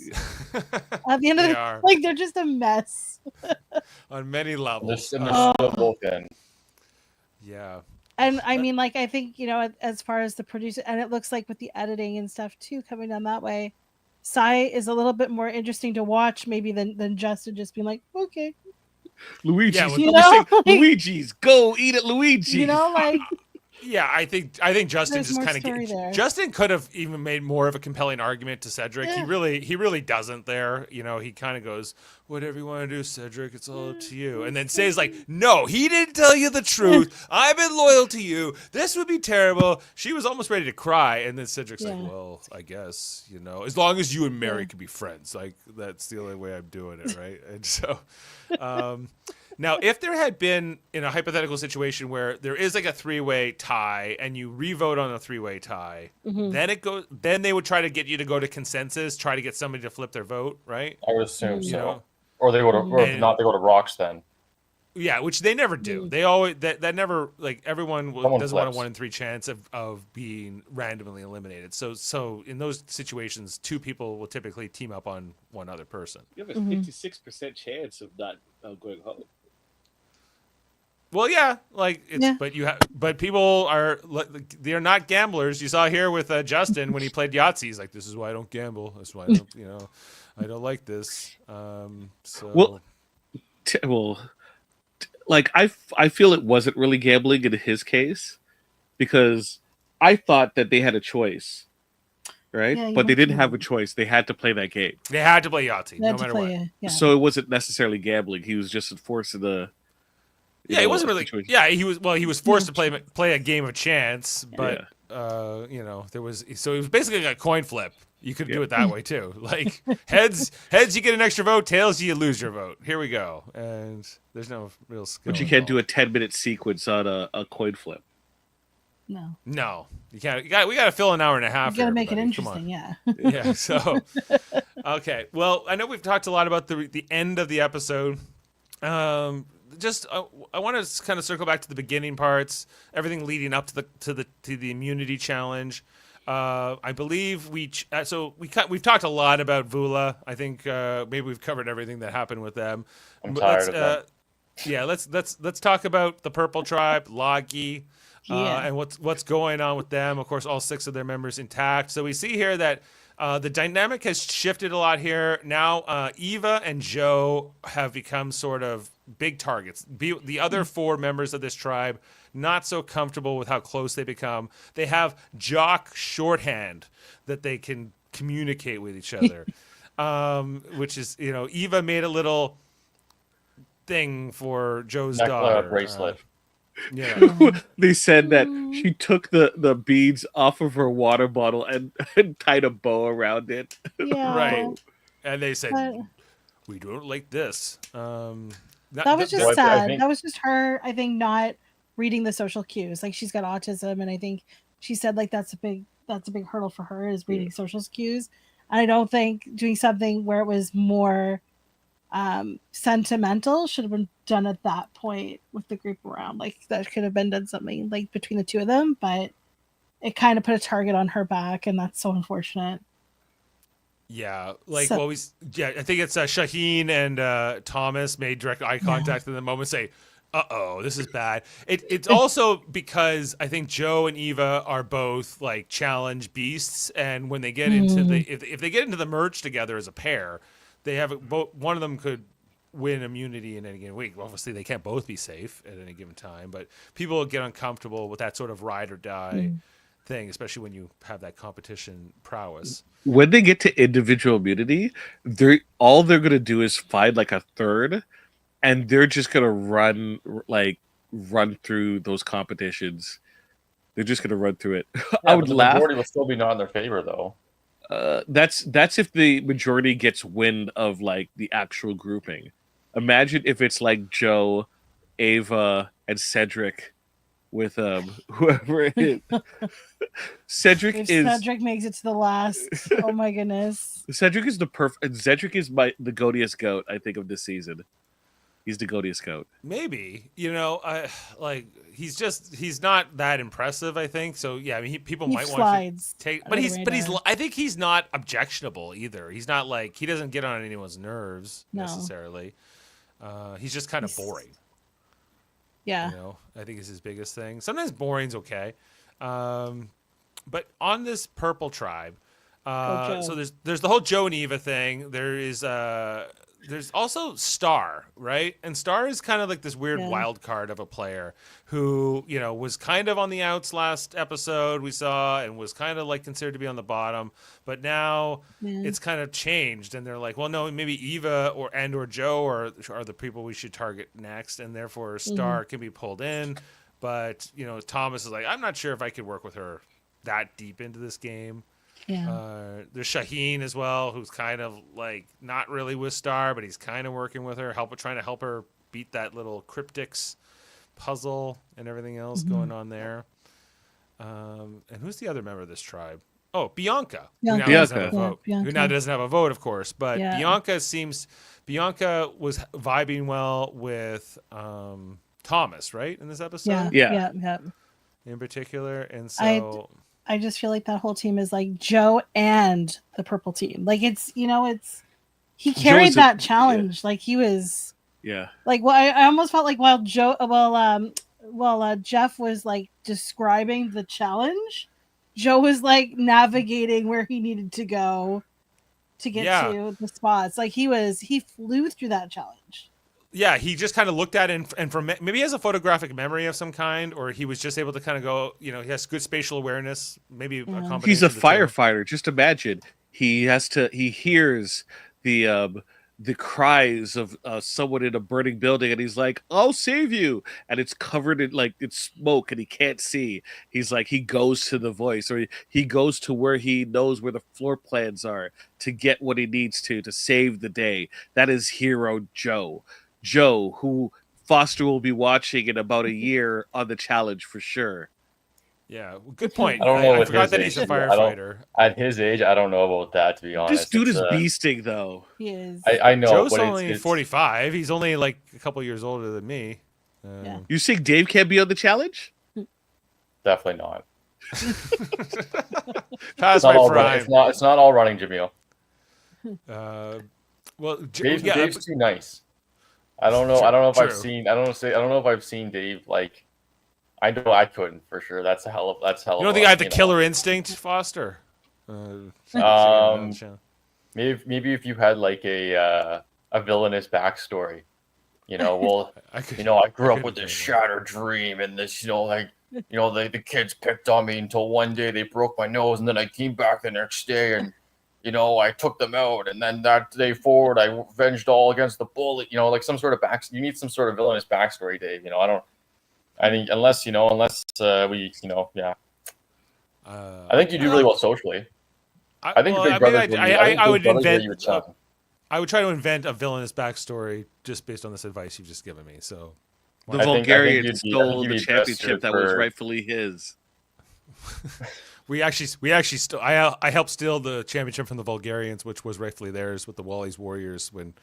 At the end of They the are like they're just a mess. on many levels. They're Oh. still both in. Yeah. And I mean, like I think as far as the producer, and it looks like with the editing and stuff too, coming down that way, Sai is a little bit more interesting to watch maybe than Justin just being like, okay, Luigi's, Yeah, You know, like- Luigi's, go eat at Luigi. like Yeah, I think Justin There's just more kind story of there. Justin could have even made more of a compelling argument to Cedric. Yeah. He really doesn't there. You know, he kind of goes, "Whatever you want to do, Cedric, it's all up to you." And then Say's like, "No, he didn't tell you the truth. I've been loyal to you. This would be terrible." She was almost ready to cry, and then Cedric's like, Yeah. "Well, I guess, you know, as long as you and Mary Yeah. can be friends, like that's the only way I'm doing it, right?" And so now, if there had been in a hypothetical situation where there is like a 3-way tie and you re-vote on a 3-way tie, then they would try to get you to go to consensus, try to get somebody to flip their vote, right? I would assume You so. know? Or they go to, or if And- not, they go to rocks then. Yeah, which they never do. They always that never like everyone Someone doesn't want a flips. 1 in 3 chance of being randomly eliminated. So in those situations, 2 people will typically team up on one other person. You have a 56% chance of not going home. Well, yeah, like it's, Yeah. but people are they're not gamblers. You saw here with Justin when he played Yahtzee. He's like, "This is why I don't gamble. That's why I don't, I don't like this." So Like I feel it wasn't really gambling in his case because I thought that they had a choice, right? Yeah, you but they didn't mentioned have a that. choice. They had to play that game, they had to play Yahtzee they had no to matter what. play yeah. so it wasn't necessarily gambling. He was just forced to the. Yeah, it wasn't really. situation. Yeah, he was forced to play a game of chance, but Yeah. there was it was basically like a coin flip. You could do it that way too. Like heads, you get an extra vote. Tails, you lose your vote. Here we go. And there's no real skill. But you can't do a involved. 10-minute sequence on a coin flip. No, No, you can't. We got to fill an hour and a half. you got to for make it everybody. Come on. interesting. Yeah. Yeah. So, okay. Well, I know we've talked a lot about the end of the episode. Just I want to kind of circle back to the beginning parts, everything leading up to the immunity challenge. I believe we've talked a lot about Vula. I think maybe we've covered everything that happened with them. I'm tired of them. Yeah, let's talk about the Purple Tribe, Logi, Yeah. and what's going on with them. Of course, all 6 of their members intact. So we see here that the dynamic has shifted a lot here. Now, Eva and Joe have become sort of big targets. The other 4 members of this tribe, not so comfortable with how close they become. They have jock shorthand that they can communicate with each other, which is, Eva made a little thing for Joe's daughter. Bracelet. They said that she took the beads off of her water bottle and tied a bow around it. Yeah. Right. And they said, But we don't like this. that was just Well, I sad. think- That was just her, I think, not reading the social cues. Like she's got autism, and I think she said like that's a big hurdle for her is reading social cues. And I don't think doing something where it was more sentimental should have been done at that point with the group around. Like that could have been done something like between the 2 of them, but it kind of put a target on her back, and that's so unfortunate. Yeah, like So- I think it's Shaheen and Thomas made direct eye contact in the moment, say, "Uh-oh, this is bad." It's also because I think Joe and Eva are both like challenge beasts, and when they get into if they get into the merge together as a pair, they have both. One of them could win immunity in any given week. Obviously, they can't both be safe at any given time, but people get uncomfortable with that sort of ride or die thing, especially when you have that competition prowess. When they get to individual immunity, they're gonna do is find like a third, and they're just gonna run through those competitions. They're just gonna run through it. I would but the laugh. majority will still be not in their favor, though. That's if the majority gets wind of like the actual grouping. Imagine if it's like Joe, Ava, and Cedric with whoever it is. If Cedric makes it to the last, oh my goodness. Cedric is Cedric is the goatiest goat, I think, of this season. He's the goatiest goat. Maybe, he's not that impressive, I think. So yeah, I mean, people might want to take, but I think he's not objectionable either. He's not like, he doesn't get on anyone's nerves necessarily. He's just kind of boring. Yeah. I think is his biggest thing. Sometimes boring's okay. But on this purple tribe, so there's the whole Joe and Eva thing. There's also Star, right? And Star is kind of like this weird wild card of a player who, was kind of on the outs last episode we saw and was kind of like considered to be on the bottom. But now it's kind of changed. And they're like, well, no, maybe Eva or Joe are the people we should target next. And therefore Star can be pulled in. But, Thomas is like, I'm not sure if I could work with her that deep into this game. Yeah. There's Shaheen as well, who's kind of like not really with Star, but he's kind of working with her, trying to help her beat that little cryptics puzzle and everything else going on there. And who's the other member of this tribe? Oh, Bianca. Who now doesn't have a vote. Who now doesn't have a vote, of course. But Bianca was vibing well with Thomas, right, in this episode? Yeah. In particular, and so. I just feel like that whole team is like Joe and the purple team. Like he carried that challenge. Like he was. Yeah. Like I almost felt like while Jeff was like describing the challenge, Joe was like navigating where he needed to go to get to the spots. Like he flew through that challenge. Yeah, he just kind of looked at it and from maybe he has a photographic memory of some kind, or he was just able to kind of go, he has good spatial awareness, maybe a combination. He's a firefighter. Just imagine he hears the cries of someone in a burning building, and he's like, I'll save you, and it's covered in like it's smoke and he can't see. He's like, he goes to the voice, or he goes to where he knows where the floor plans are to get what he needs to save the day. That is hero Joe, who Foster will be watching in about a year on the challenge for sure. Yeah, good point. I don't know. I forgot that he's a firefighter. At his age, I don't know about that, to be honest. This dude is beasting, though. He is. I know. Joe's but only 45. He's only like a couple years older than me. You think Dave can't be on the challenge? Definitely not. Past my prime. It's not all running, Jaemeel. Well, Dave's too nice. I don't know. I don't know if I've seen Dave like. I know I couldn't for sure. That's hell of. You don't think I have the killer instinct, Foster? Maybe if you had like a villainous backstory, I grew up with this shattered dream and this, the kids picked on me until one day they broke my nose, and then I came back the next day and. I took them out, and then that day forward, I avenged all against the bullet. Like some sort of you need some sort of villainous backstory, Dave. I think unless we, yeah. I think you do really well socially. I think Big Brother. I would invent. I would try to invent a villainous backstory just based on this advice you've just given me. So the Bulgarian stole the championship that was rightfully his. We actually I helped steal the championship from the Bulgarians, which was rightfully theirs with the Wally's Warriors. When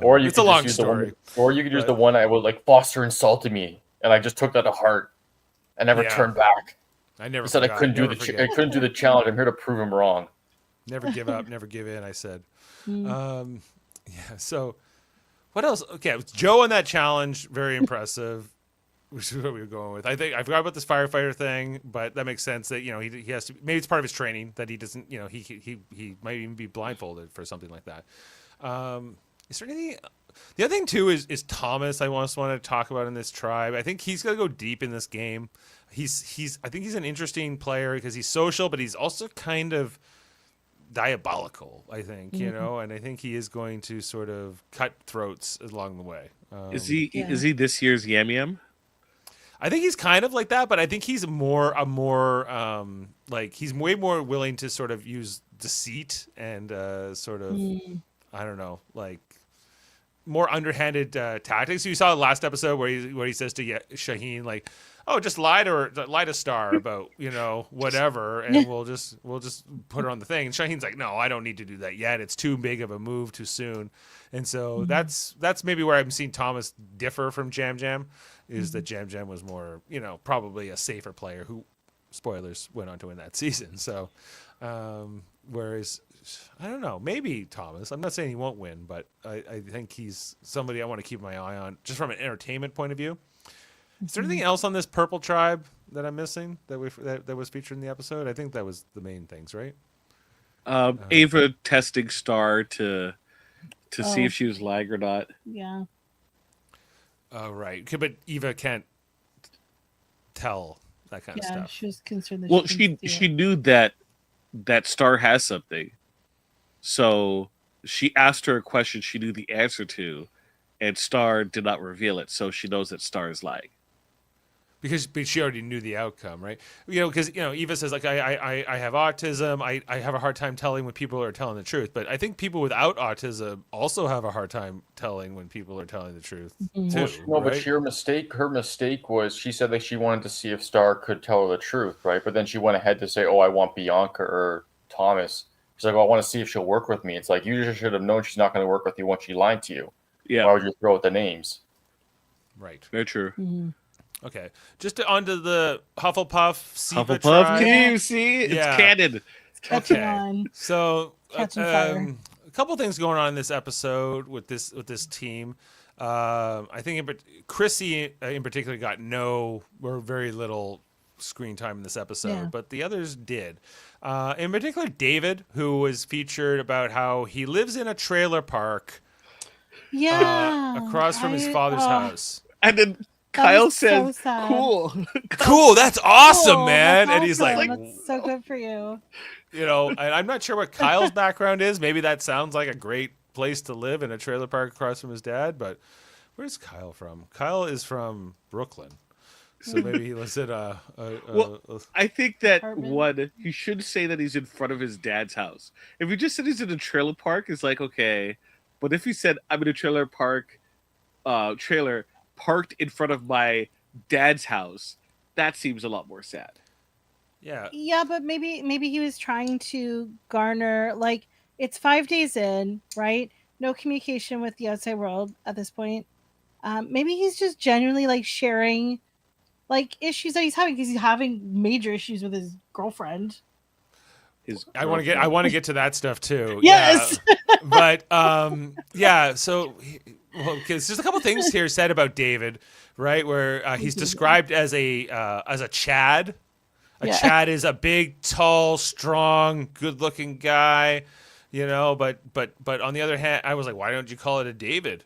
or it's a long story. Or you could use the one I would like. Foster insulted me, and I just took that to heart. I never turned back. He said I couldn't do the challenge. I'm here to prove him wrong. Never give up, never give in. I said. So what else? Okay, Joe on that challenge, very impressive. Which is what we were going with. I forgot about this firefighter thing, but that makes sense that he has to. Maybe it's part of his training that he doesn't. He might even be blindfolded for something like that. Is there anything? The other thing too is Thomas. I want to talk about in this tribe. I think he's gonna go deep in this game. I think he's an interesting player because he's social, but he's also kind of diabolical. I think and I think he is going to sort of cut throats along the way. Is he this year's Yam? I think he's kind of like that, but I think he's more like he's way more willing to sort of use deceit and sort of I don't know, like more underhanded tactics. You saw the last episode where he says to Shaheen like, "Oh, just lie to Star about whatever, and we'll just put her on the thing." And Shaheen's like, "No, I don't need to do that yet. It's too big of a move too soon." And so that's maybe where I'm seeing Thomas differ from Jam Jam, is that Jam Jam was more probably a safer player who, spoilers, went on to win that season. So whereas I don't know, maybe Thomas. I'm not saying he won't win, but I think he's somebody I want to keep my eye on just from an entertainment point of view. Is there anything else on this purple tribe that I'm missing that was featured in the episode? I think that was the main things, right? Ava testing Star to see if she was lying or not. Yeah. Oh, right. Okay, but Eva can't tell that kind of stuff. Yeah, she was concerned that Well, she she knew that Star has something. So she asked her a question she knew the answer to, and Star did not reveal it, so she knows that Star is lying. But she already knew the outcome, right? Because Eva says like I have autism. I have a hard time telling when people are telling the truth. But I think people without autism also have a hard time telling when people are telling the truth too. But her mistake was she said that she wanted to see if Star could tell her the truth, right? But then she went ahead to say, "Oh, I want Bianca or Thomas." She's like, "Oh, I want to see if she'll work with me." It's like you just should have known she's not going to work with you once she lied to you. Yeah. Why would you throw out the names? Right. Very true. Mm-hmm. Okay, just onto the Hufflepuff Siva Hufflepuff tribe. team, see, it's canon. catching on. So Catching fire. a couple things going on in this episode with this team. I think Chrissy in particular got very little screen time in this episode, but the others did. In particular, David, who was featured about how he lives in a trailer park. Across from his father's house, and then Kyle said, so "Cool, that's awesome, man!" That's and he's awesome. like, "That's so good for you." And I'm not sure what Kyle's background is. Maybe that sounds like a great place to live, in a trailer park across from his dad. But where's Kyle from? Kyle is from Brooklyn, so maybe he lives at I think that apartment. he should say that he's in front of his dad's house. If he just said he's in a trailer park, it's like okay. But if he said I'm in a trailer park, trailer parked in front of my dad's house, that seems a lot more sad. Yeah, but maybe he was trying to garner, like, it's 5 days in, right? No communication with the outside world at this point. Maybe he's just genuinely like sharing like issues that he's having, because he's having major issues with his girlfriend. I want to get to that stuff too. Yes. Yeah. But so there's just a couple things here said about David, right? Where he's described as a Chad. Chad is a big, tall, strong, good-looking guy, But on the other hand, I was like, why don't you call it a David?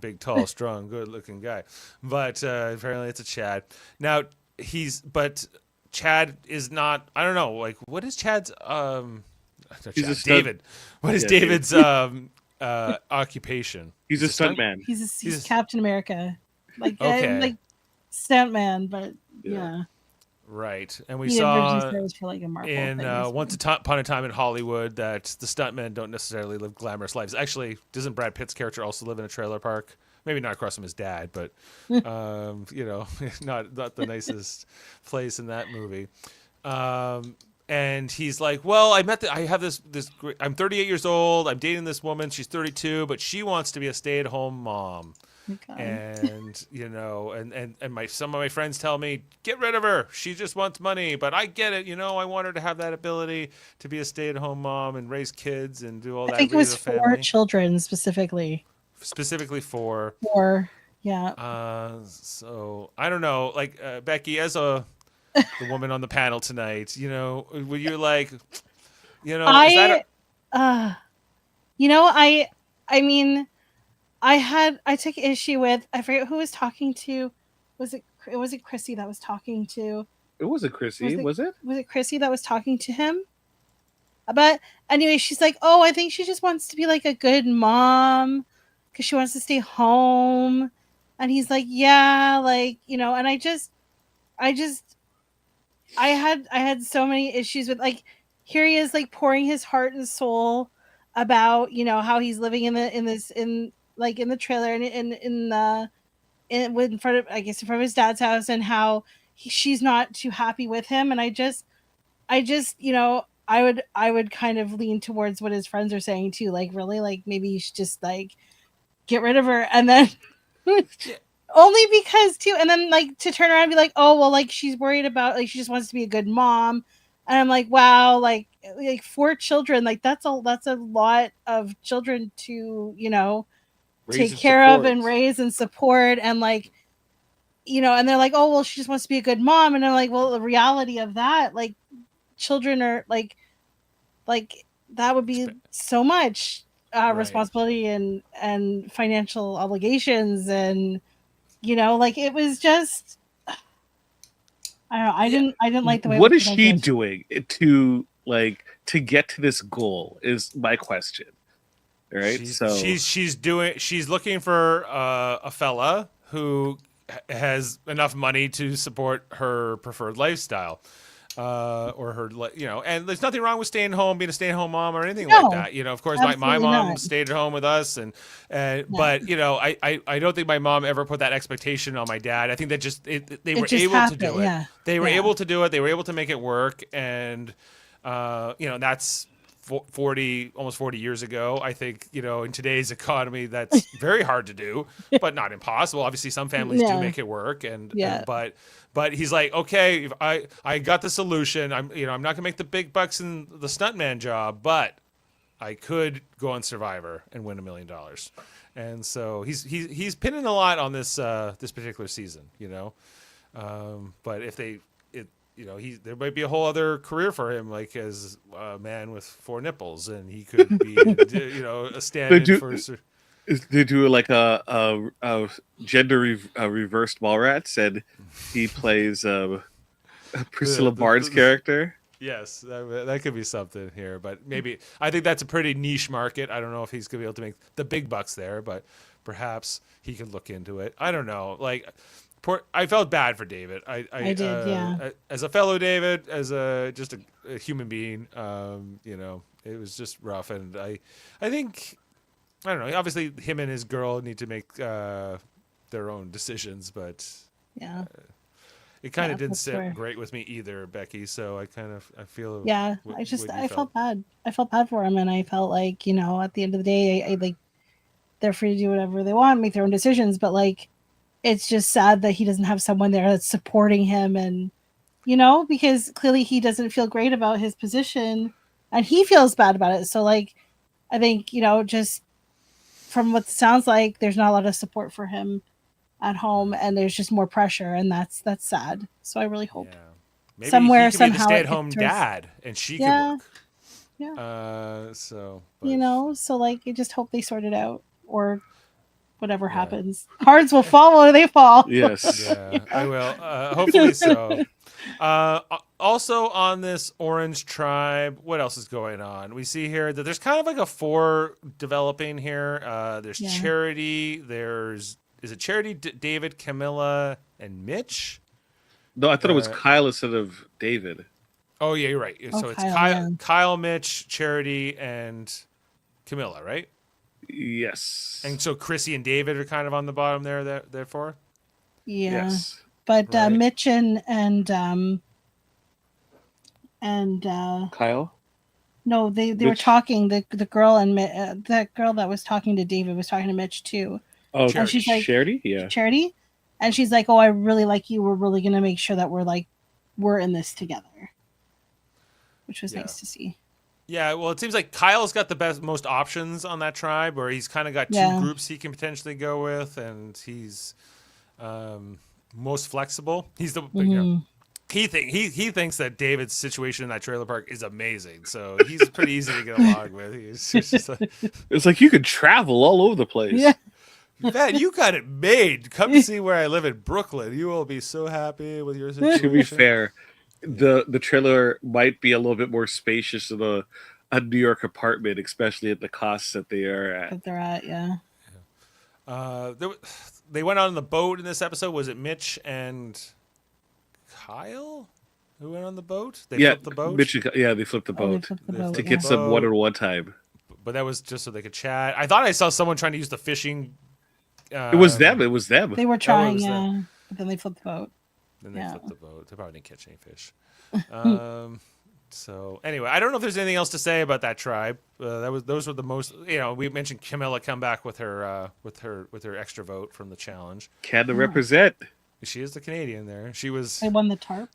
Big, tall, strong, good-looking guy. But apparently, it's a Chad. Now Chad is not. I don't know. Like, what is Chad's? David. What is David's occupation? He's a stuntman. He's Captain America, like stuntman, but yeah. Right, and we saw for like a Marvel in Once Upon a Time in Hollywood that the stuntmen don't necessarily live glamorous lives. Actually, doesn't Brad Pitt's character also live in a trailer park? Maybe not across from his dad, but not the nicest place in that movie. And he's like, well, I have this I'm 38 years old. I'm dating this woman. She's 32, but she wants to be a stay-at-home mom. Okay. And some of my friends tell me, get rid of her. She just wants money. But I get it. I want her to have that ability to be a stay-at-home mom and raise kids and do all that. I think it was 4 children specifically. Specifically for 4, yeah. So I don't know, like Becky, as the woman on the panel tonight, were you like, I mean, I took issue with, I forget who was talking to. Was it Chrissy that was talking to? It wasn't Chrissy, was it? Was it Chrissy that was talking to him? But anyway, she's like, "Oh, I think she just wants to be like a good mom because she wants to stay home." And he's like, "Yeah, like, you know." And I had so many issues with, like, here he is, like, pouring his heart and soul about, you know, how he's living in the trailer and in front of, I guess, in front of his dad's house, and how she's not too happy with him. And I just, you know, I would kind of lean towards what his friends are saying too. Like, really, like, maybe you should just, like, get rid of her. And then only because too, and then, like, to turn around and be like, oh, well, like, she's worried about, like, she just wants to be a good mom. And I'm like, wow, like 4 children, like, that's a lot of children to, you know, take care of and raise and support. And, like, you know, and they're like, oh, well, she just wants to be a good mom. And I'm like, well, the reality of that, like, children are like that would be so much responsibility and financial obligations. And, you know, like, it was just, I don't know, I didn't like the way. What is she doing to get to this goal is my question. Right? She's looking for a fella who has enough money to support her preferred lifestyle. Or her, you know, and there's nothing wrong with staying home, being a stay-at-home mom or anything like that. You know, of course, my mom stayed at home with us, and but, you know, I don't think my mom ever put that expectation on my dad. I think that they were able to do it. Yeah. They were able to do it. They were able to make it work, and you know, that's almost 40 years ago. I think, you know, in today's economy, that's very hard to do, but not impossible. Obviously, some families do make it work, and but he's like, okay, if I got the solution. I'm not gonna make the big bucks in the stuntman job, but I could go on Survivor and win $1 million. And so he's pinning a lot on this particular season, you know. But if you know, there might be a whole other career for him, like as a man with 4 nipples, and he could be, you know, a stand-in for. They do like a gender reversed Mallrats, and he plays Priscilla Barnes' character. Yes, that could be something here, but maybe I think that's a pretty niche market. I don't know if he's gonna be able to make the big bucks there, but perhaps he could look into it. I don't know, like. I felt bad for David. I did, yeah. As a fellow David, as just a human being, you know, it was just rough. And I think, I don't know. Obviously, him and his girl need to make their own decisions, but yeah, it kind of didn't sit great with me either, Becky. So I feel I felt bad. I felt bad for him, and I felt like, you know, at the end of the day, I like, they're free to do whatever they want, make their own decisions, but, like, it's just sad that he doesn't have someone there that's supporting him. And, you know, because clearly he doesn't feel great about his position and he feels bad about it. So, like, I think, you know, just from what it sounds like, there's not a lot of support for him at home, and there's just more pressure, and that's sad. So I really hope maybe somewhere, he could somehow, be the stay-at-home dad, and she could work. Yeah. So, you know, so, like, I just hope they sort it out, or whatever happens, cards will fall where they fall. Yes. Yeah, I will. Hopefully so. Also on this Orange Tribe, what else is going on? We see here that there's kind of like a 4 developing here. There's Charity. Is it Charity, David, Camilla, and Mitch? No, I thought it was Kyle instead of David. Oh, yeah, you're right. So it's Kyle, Mitch, Charity, and Camilla, right? Yes. And so Chrissy and David are kind of on the bottom there, therefore? Yeah. Yes. But Mitch and Kyle? No, they were talking. The girl and that girl that was talking to David was talking to Mitch too. Oh, and she's like, Charity? Yeah. Charity? And she's like, oh, I really like you. We're really going to make sure that we're in this together. Which was nice to see. Yeah, well, it seems like Kyle's got the most options on that tribe, where he's kind of got 2 groups he can potentially go with, and he's most flexible. He's the you know, he thinks that David's situation in that trailer park is amazing, so he's pretty easy to get along with. He's just it's like you could travel all over the place. Yeah. Man, you got it made. Come see where I live in Brooklyn. You will be so happy with your situation. To be fair, the trailer might be a little bit more spacious than a New York apartment, especially at the costs that they are at. That they're at, yeah. They went on the boat in this episode. Was it Mitch and Kyle who went on the boat? They flipped the boat? They flipped the Oh, they boat flipped the They boat, to flipped get the some boat. one-on-one time. But that was just so they could chat. I thought I saw someone trying to use the fishing. It was them. It was them. They were trying, was yeah. But then they flipped the boat. Then they Yeah. flipped the boat. They probably didn't catch any fish. So anyway, I don't know if there's anything else to say about that tribe. Those were the most. We mentioned Camilla come back with her extra vote from the challenge. Canada represent. She is the Canadian there. She was. They won the tarp.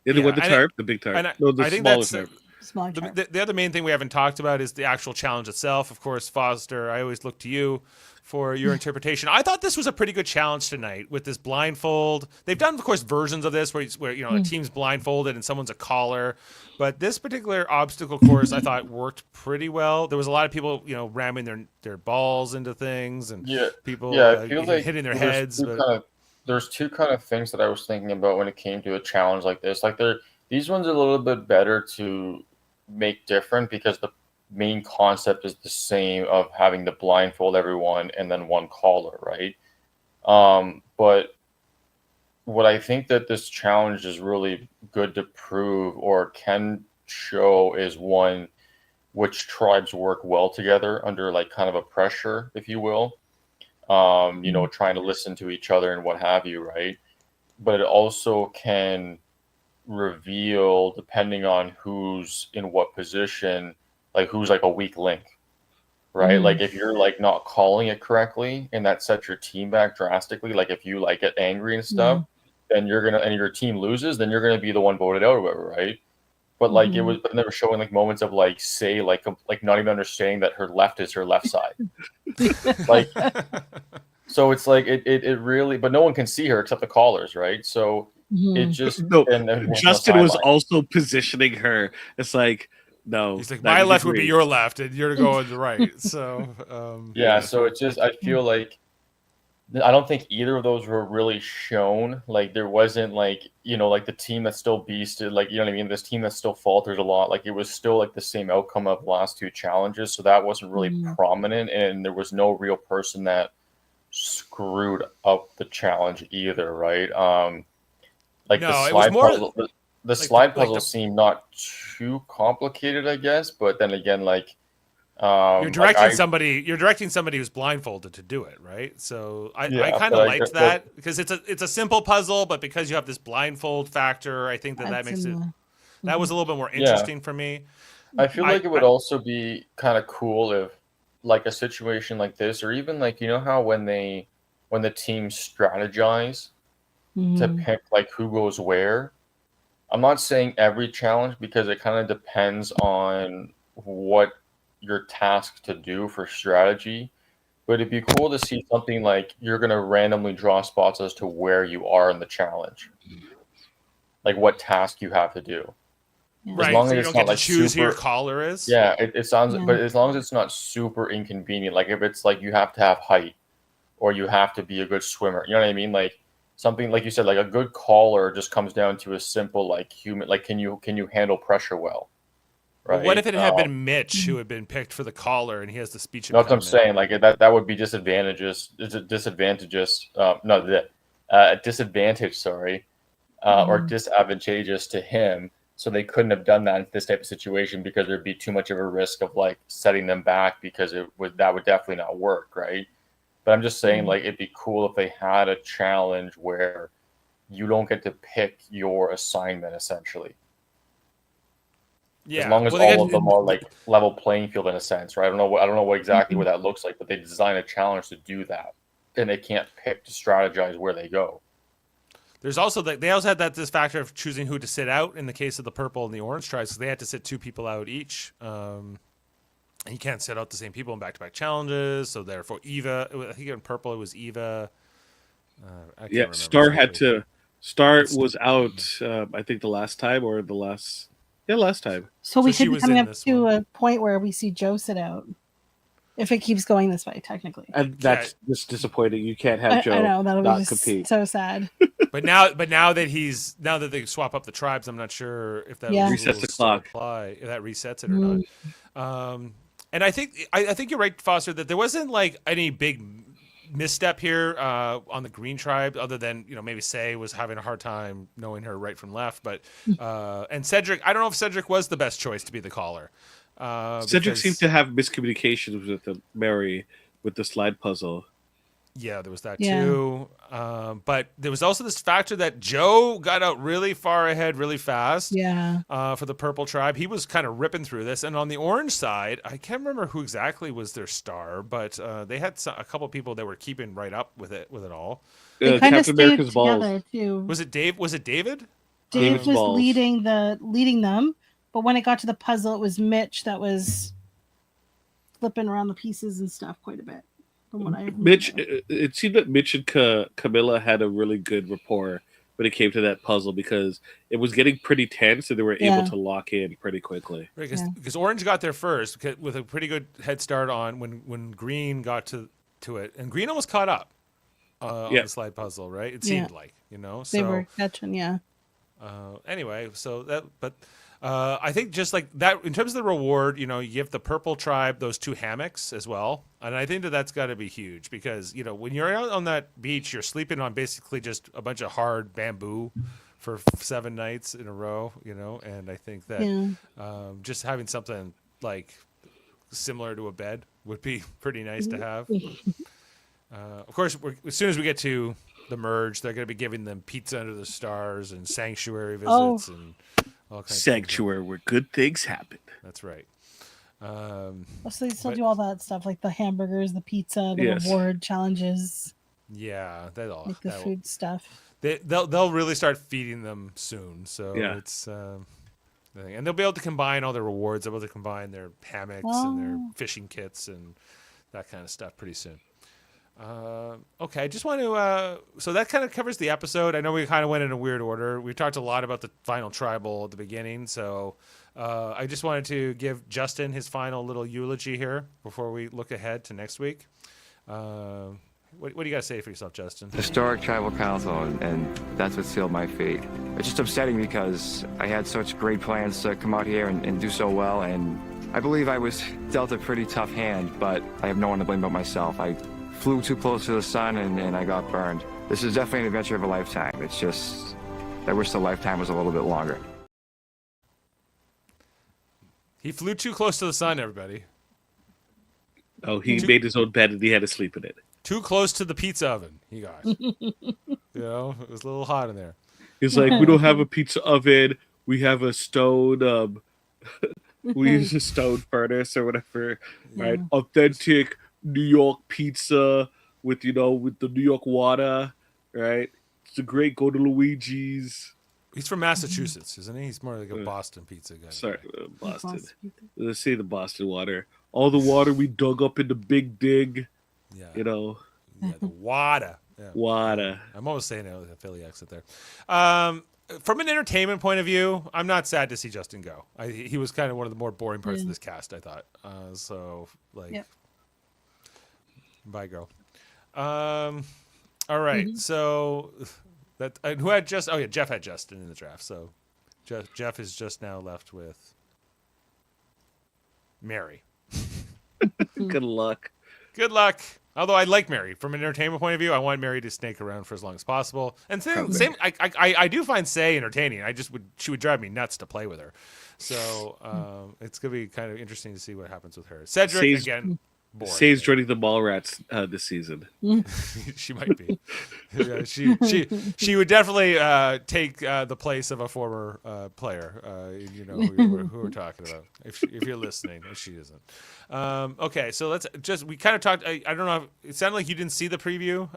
Yeah, they won the and tarp, the big tarp. and The I think smaller that's tarp. Smaller tarp. the other main thing we haven't talked about is the actual challenge itself. Of course, Foster, I always look to you for your interpretation. I thought this was a pretty good challenge tonight with this blindfold. They've done, of course, versions of this where a team's blindfolded and someone's a caller. But this particular obstacle course, I thought, worked pretty well. There was a lot of people, ramming their balls into things and people I feel like hitting their there's heads. there's two kind of things that I was thinking about when it came to a challenge like this. Like these ones are a little bit better to make different because the main concept is the same of having to blindfold everyone and then one caller, right? But what I think that this challenge is really good to prove or can show is one which tribes work well together under like kind of a pressure, if you will. Trying to listen to each other and what have you, right? But it also can reveal, depending on who's in what position, like who's like a weak link, right? Like if you're like not calling it correctly and that sets your team back drastically, like if you like get angry and stuff, then and your team loses, then you're gonna be the one voted out or whatever, right? But like but they were showing like moments of like not even understanding that her left is her left side. Like so it's like it really, but no one can see her except the callers, right? So it just and Justin was also positioning her. It's like no. He's like, my left would be your left, and you're going the right. So so it's just I feel like I don't think either of those were really shown. Like there wasn't like like the team that's still beasted, like you know what I mean. This team that still falters a lot. Like it was still like the same outcome of the last two challenges, so that wasn't really prominent, and there was no real person that screwed up the challenge either, right? Like no, the it was slide more puzzle, the slide puzzle seemed not too complicated, I guess. But then again, like you're directing somebody who's blindfolded to do it, right? So I kind of liked that because it's a simple puzzle, but because you have this blindfold factor, I think that makes it that was a little bit more interesting for me. I feel like it would also be kind of cool if like a situation like this, or even like how when the teams strategize to pick like who goes where. I'm not saying every challenge because it kind of depends on what you're tasked to do for strategy, but it'd be cool to see something like you're going to randomly draw spots as to where you are in the challenge, like what task you have to do. Right, as long as you don't get to choose who your caller is. Yeah, it sounds, but as long as it's not super inconvenient, like if it's like you have to have height or you have to be a good swimmer, you know what I mean? Like something like you said, like a good caller just comes down to a simple like human, like can you handle pressure well? Right. What if it had been Mitch who had been picked for the caller and he has the speech impediment? That's what I'm saying. Like that would be disadvantageous. Disadvantage. Sorry, or disadvantageous to him. So they couldn't have done that in this type of situation because there'd be too much of a risk of like setting them back because that would definitely not work, right? But I'm just saying, like it'd be cool if they had a challenge where you don't get to pick your assignment essentially. Yeah, as long as all of them are like level playing field in a sense, right? I don't know what exactly what that looks like, but they design a challenge to do that, and they can't pick to strategize where they go. There's also they also had this factor of choosing who to sit out in the case of the purple and the orange tribes, because they had to sit two people out each. And you can't sit out the same people in back-to-back challenges, so therefore Eva. I think in purple it was Eva. Star had to. Star was out. I think the last time or the last. Yeah, last time. So we could be coming up to a point where we see Joe sit out. if it keeps going this way, technically. And that's just disappointing. You can't have I Joe know that'll not be just compete. so sad. But now that they swap up the tribes, I'm not sure if that resets the clock. Apply, if that resets it or not. And I think you're right, Foster, that there wasn't like any big misstep here on the Green tribe, other than maybe Say was having a hard time knowing her right from left, but and Cedric, I don't know if Cedric was the best choice to be the caller. Cedric seemed to have miscommunications with Mary with the slide puzzle. Yeah, there was that too. But there was also this factor that Joe got out really far ahead really fast. Yeah. For the purple tribe. He was kind of ripping through this. And on the orange side, I can't remember who exactly was their star, but they had a couple people that were keeping right up with it all. They kind of Captain stayed America's balls. together too. Was it David? Dave was leading them, but when it got to the puzzle, it was Mitch that was flipping around the pieces and stuff quite a bit. It seemed that Mitch and Camilla had a really good rapport when it came to that puzzle, because it was getting pretty tense and they were able to lock in pretty quickly. Right, because Orange got there first with a pretty good head start on when Green got to it, and Green almost caught up on the slide puzzle, right? It seemed like, so they were catching, anyway, so that, but I think just like that, in terms of the reward, you give the purple tribe those 2 hammocks as well. And I think that's got to be huge, because, when you're out on that beach, you're sleeping on basically just a bunch of hard bamboo for 7 nights in a row, and I think that just having something like similar to a bed would be pretty nice to have. Of course, as soon as we get to the merge, they're going to be giving them pizza under the stars and sanctuary visits and all kinds Sanctuary where good things happen. That's right. So they still do all that stuff, like the hamburgers, the pizza, the reward challenges. Yeah, like the food stuff. They'll really start feeding them soon. So it's and they'll be able to combine all their rewards. They'll be able to combine their hammocks and their fishing kits and that kind of stuff pretty soon. Okay, I just want to so that kind of covers the episode. I know we kind of went in a weird order. We talked a lot about the final tribal at the beginning, so I just wanted to give Justin his final little eulogy here before we look ahead to next week. What do you got to say for yourself, Justin? Historic tribal council, and that's what sealed my fate. It's just upsetting because I had such great plans to come out here and do so well, and I believe I was dealt a pretty tough hand, but I have no one to blame but myself. I flew too close to the sun and I got burned. This is definitely an adventure of a lifetime. It's just, I wish the lifetime was a little bit longer. He flew too close to the sun, everybody. Oh, he made his own bed and he had to sleep in it. Too close to the pizza oven, he got. It was a little hot in there. He's like, we don't have a pizza oven. We have a stone, we use a stone furnace or whatever, right? Authentic New York pizza with the New York water, right? It's a great go to Luigi's. He's from Massachusetts, isn't he? He's more like a Boston pizza guy. Sorry, Boston. Let's say the Boston water. All the water we dug up in the Big Dig. Yeah. Yeah, the water. Yeah. Water. I'm almost saying it with a Philly accent there. From an entertainment point of view, I'm not sad to see Justin go. He was kind of one of the more boring parts of this cast, I thought. Bye, girl. All right. So that who had just? Oh yeah, Jeff had Justin in the draft. So Jeff is just now left with Mary. Good luck. Good luck. Although I like Mary from an entertainment point of view, I want Mary to snake around for as long as possible. And same. I do find Say entertaining. She would drive me nuts to play with her. So it's gonna be kind of interesting to see what happens with her. Cedric again. Say's joining the Mallrats this season. She might be. Yeah, she would definitely take the place of a former player. Who we're talking about. If you're listening, if she isn't. Okay, so we kind of talked. I don't know. It sounded like you didn't see the preview,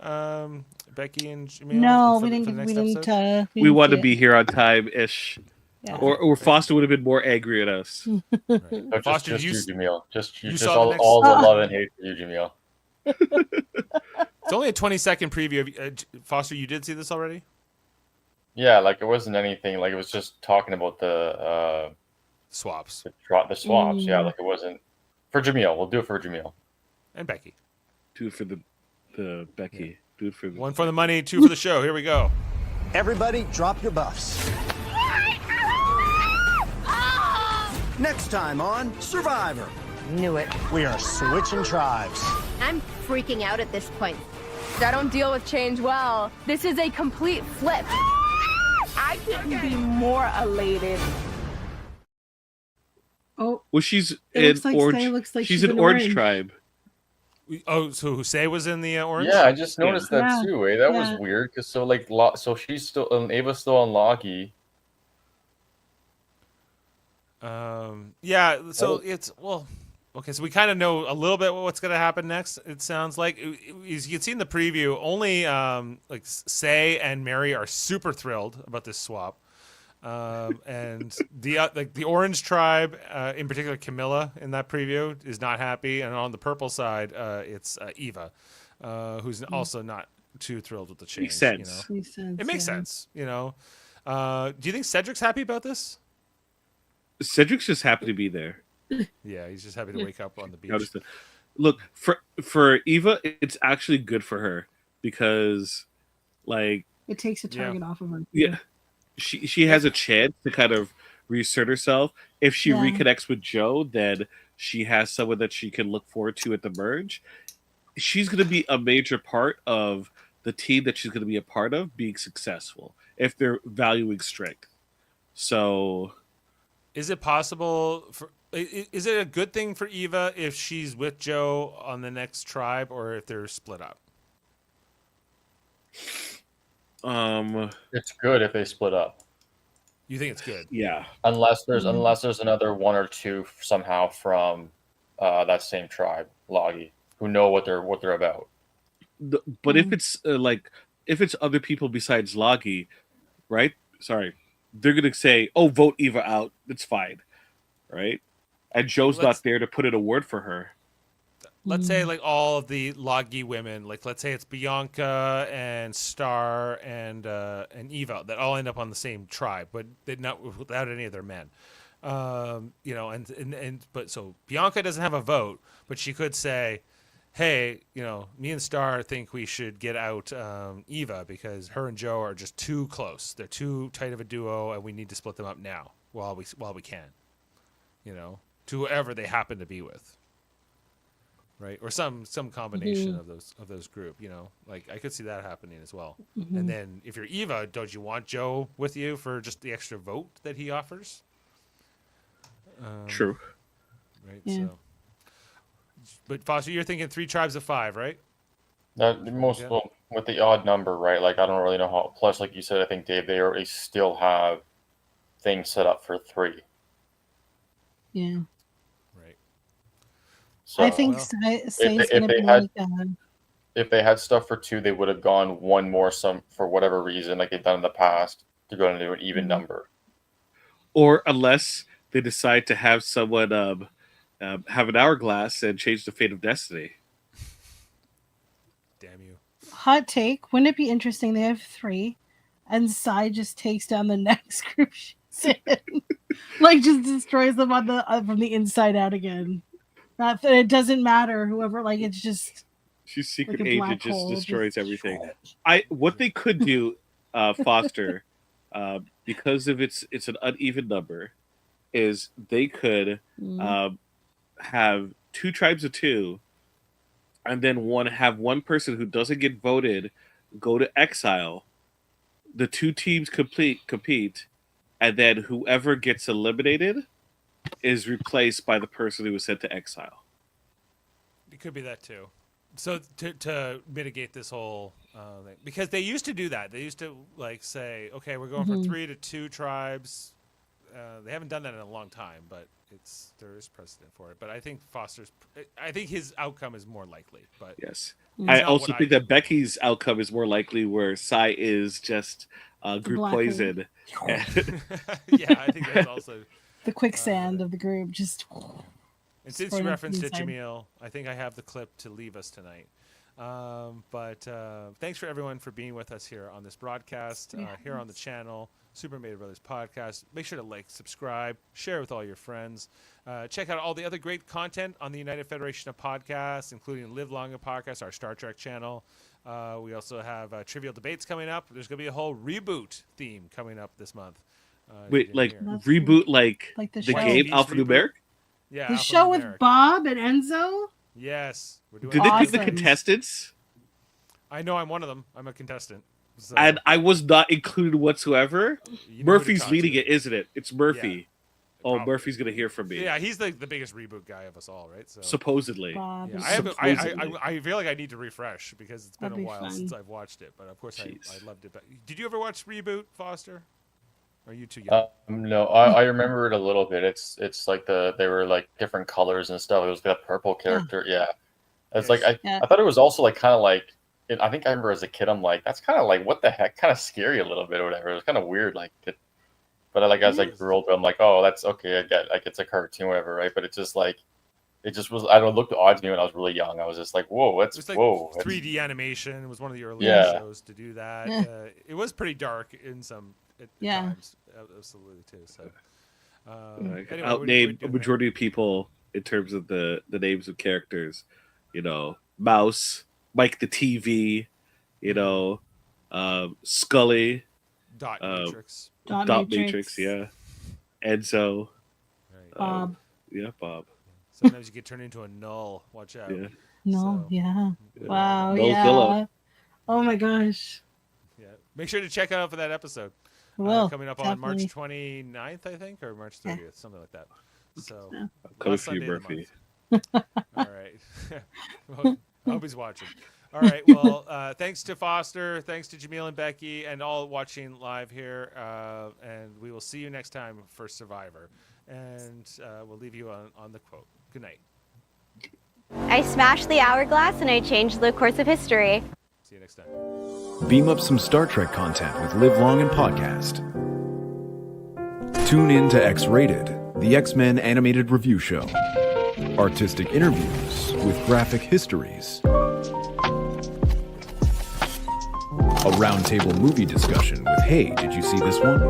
Becky and Jaemeel. No, we didn't. We want to be here on time ish. Yeah. Or Foster would have been more angry at us. Right. No, Foster, just you, Jaemeel. Just all the love and hate for you, Jaemeel. It's only a 20-second preview. Foster, you did see this already? Yeah, like it wasn't anything. Like it was just talking about the swaps. The swaps. Yeah, like it wasn't for Jaemeel. We'll do it for Jaemeel. And Becky. 2 for the Becky. Yeah. 2 for the 1 for the money, 2 for the show. Here we go. Everybody, drop your buffs. Next time on Survivor. Knew it. We are switching tribes. I'm freaking out at this point. I don't deal with change well. This is a complete flip. I couldn't be more elated. Oh, Well, she's it in looks like orange. Say looks like she's she's an in orange tribe. Oh, so Hussein was in the orange? Yeah, I just noticed that Yeah. too. That Yeah. was weird because so she's still Ava's still on Logie. Yeah, so Oh. it's okay. So we kind of know a little bit what's going to happen next. It sounds like, as you can see in the preview, only like Say and Mary are super thrilled about this swap, and the Orange Tribe, in particular, Camilla in that preview is not happy, and on the purple side, it's Eva, who's also not too thrilled with the change. Makes sense. You know? Makes sense. It makes yeah. sense. You know, do you think Cedric's happy about this? Cedric's just happy to be there. Yeah, he's just happy to wake up on the beach. Notice that. Look, for Eva, it's actually good for her because, like, It takes a target off of her. yeah, she has a chance to kind of reassert herself. If she Yeah. reconnects with Joe, then she has someone that she can look forward to at the merge. She's going to be a major part of the team that she's going to be a part of being successful if they're valuing strength. So, Is it possible for? Is it a good thing for Eva if she's with Joe on the next tribe, or if they're split up? It's good if they split up, You think it's good? yeah. unless there's another 1 or 2 somehow from that same tribe, Logie, who know what they're about. But if it's if it's other people besides Logie, right? Sorry, they're gonna say, "Oh, vote Eva out." It's fine, right? And Joe's Let's- not there to put in a word for her. Let's say like all of the Logie women, like let's say it's Bianca and Star and Eva that all end up on the same tribe, but they not without any of their men. You know, but so Bianca doesn't have a vote, but she could say, hey, you know, me and Star think we should get out Eva because her and Joe are just too close. They're too tight of a duo, and we need to split them up now while we can. You know, to whoever they happen to be with, right? Or some combination of those group. You know, like I could see that happening as well. And then if you're Eva, don't you want Joe with you for just the extra vote that he offers? True. Right. Yeah. So. But Foster, you're thinking 3 tribes of 5, right? Well, with the odd number, right? Like I don't really know how. Plus, like you said, I think Dave, they already still have things set up for 3. Yeah. Right. So I think well, Say's if going to they be had- like, if they had stuff for 2, they would have gone 1 more some for whatever reason, like they've done in the past, to go into an even number. Or unless they decide to have someone have an hourglass and change the fate of destiny. Damn you. hot take. Wouldn't it be interesting? They have 3, and Sai just takes down the next group she's in, like just destroys them on the from the inside out again. Not that it doesn't matter. Whoever, like it's just. She's secret Like a black agent, just hole, destroys just- everything. What they could do, Foster, because of it's an uneven number, is they could have 2 tribes of 2, and then have one person who doesn't get voted go to exile. The 2 teams compete, and then whoever gets eliminated is replaced by the person who was sent to exile. It could be that too. So to mitigate this whole thing, because they used to do that. They used to like say, okay, we're going from 3 to 2 tribes. They haven't done that in a long time, but there is precedent for it. But I think I think his outcome is more likely. But Yes. it's I not also what think that Becky's outcome is more likely, where Sai is just group black hole. poison. yeah, I think that's also. The quicksand of the group just. And since Thrown you up referenced it, inside. Jaemeel, I think I have the clip to leave us tonight. But thanks for everyone for being with us here on this broadcast, here on the channel. Super Mario Brothers podcast. Make sure to like, subscribe, share with all your friends. Check out all the other great content on the United Federation of Podcasts, including Live Long and Podcast, our Star Trek channel. We also have Trivial Debates coming up. There's going to be a whole reboot theme coming up this month. Wait, like reboot, like the game alphanumeric? Yeah, the show with Bob and Enzo. Yes, we're doing. Did they pick the contestants? I know I'm one of them. I'm a contestant. So. And I was not included whatsoever. You know Murphy's leading it, isn't it? It's Murphy. Yeah, oh, Murphy's gonna hear from me. Yeah, he's the biggest reboot guy of us all, right? So supposedly. Yeah, I feel like I need to refresh because it's been a while since I've watched it. But of course, I loved it. Did you ever watch Reboot, Foster? Or are you too young? No, I remember it a little bit. It's like they were like different colors and stuff. It was that purple character. Yeah, it's like I thought it was also like kind of like. I think I remember as a kid, I'm like, that's kind of like, what the heck? Kind of scary a little bit or whatever. It was kind of weird. Like, but like, as I grew older, I'm like, oh, that's okay. I get like, it's a cartoon or whatever, right? But it's just like, it just was, I don't know, it looked odd to me when I was really young. I was just like, whoa, it was like 3D animation. It was one of the earlier shows to do that. Yeah. It was pretty dark in some times. Absolutely, too. So, anyway, outname a majority of people in terms of the names of characters. You know, Mouse, Mike the TV, you know, Scully, Dot Matrix, Dot Matrix, yeah, Enzo, Bob, Bob. Sometimes you get turned into a null. Watch out. Yeah. No, wow, Phillips. Oh my gosh. Yeah, make sure to check out for that episode. Coming up on March 29th, I think, or March 30th, something like that. So, coming for you, Murphy. All right. Well, I hope he's watching. All right. Well, thanks to Foster, thanks to Jaemeel and Becky, and all watching live here. And we will see you next time for Survivor. And we'll leave you on the quote. Good night. I smashed the hourglass and I changed the course of history. See you next time. Beam up some Star Trek content with Live Long and Podcast. Tune in to X-Rated, the X-Men animated review show. Artistic interviews with graphic histories. A roundtable movie discussion with Hey, did you see this one?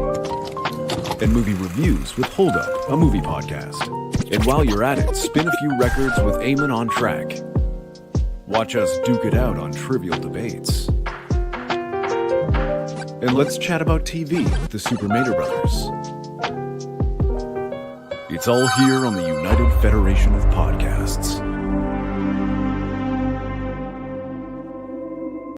And movie reviews with Hold Up, a movie podcast. And while you're at it, spin a few records with Eamon on Track. Watch us duke it out on Trivial Debates. And let's chat about TV with the Super Mario Brothers. It's all here on the United Federation of Podcasts.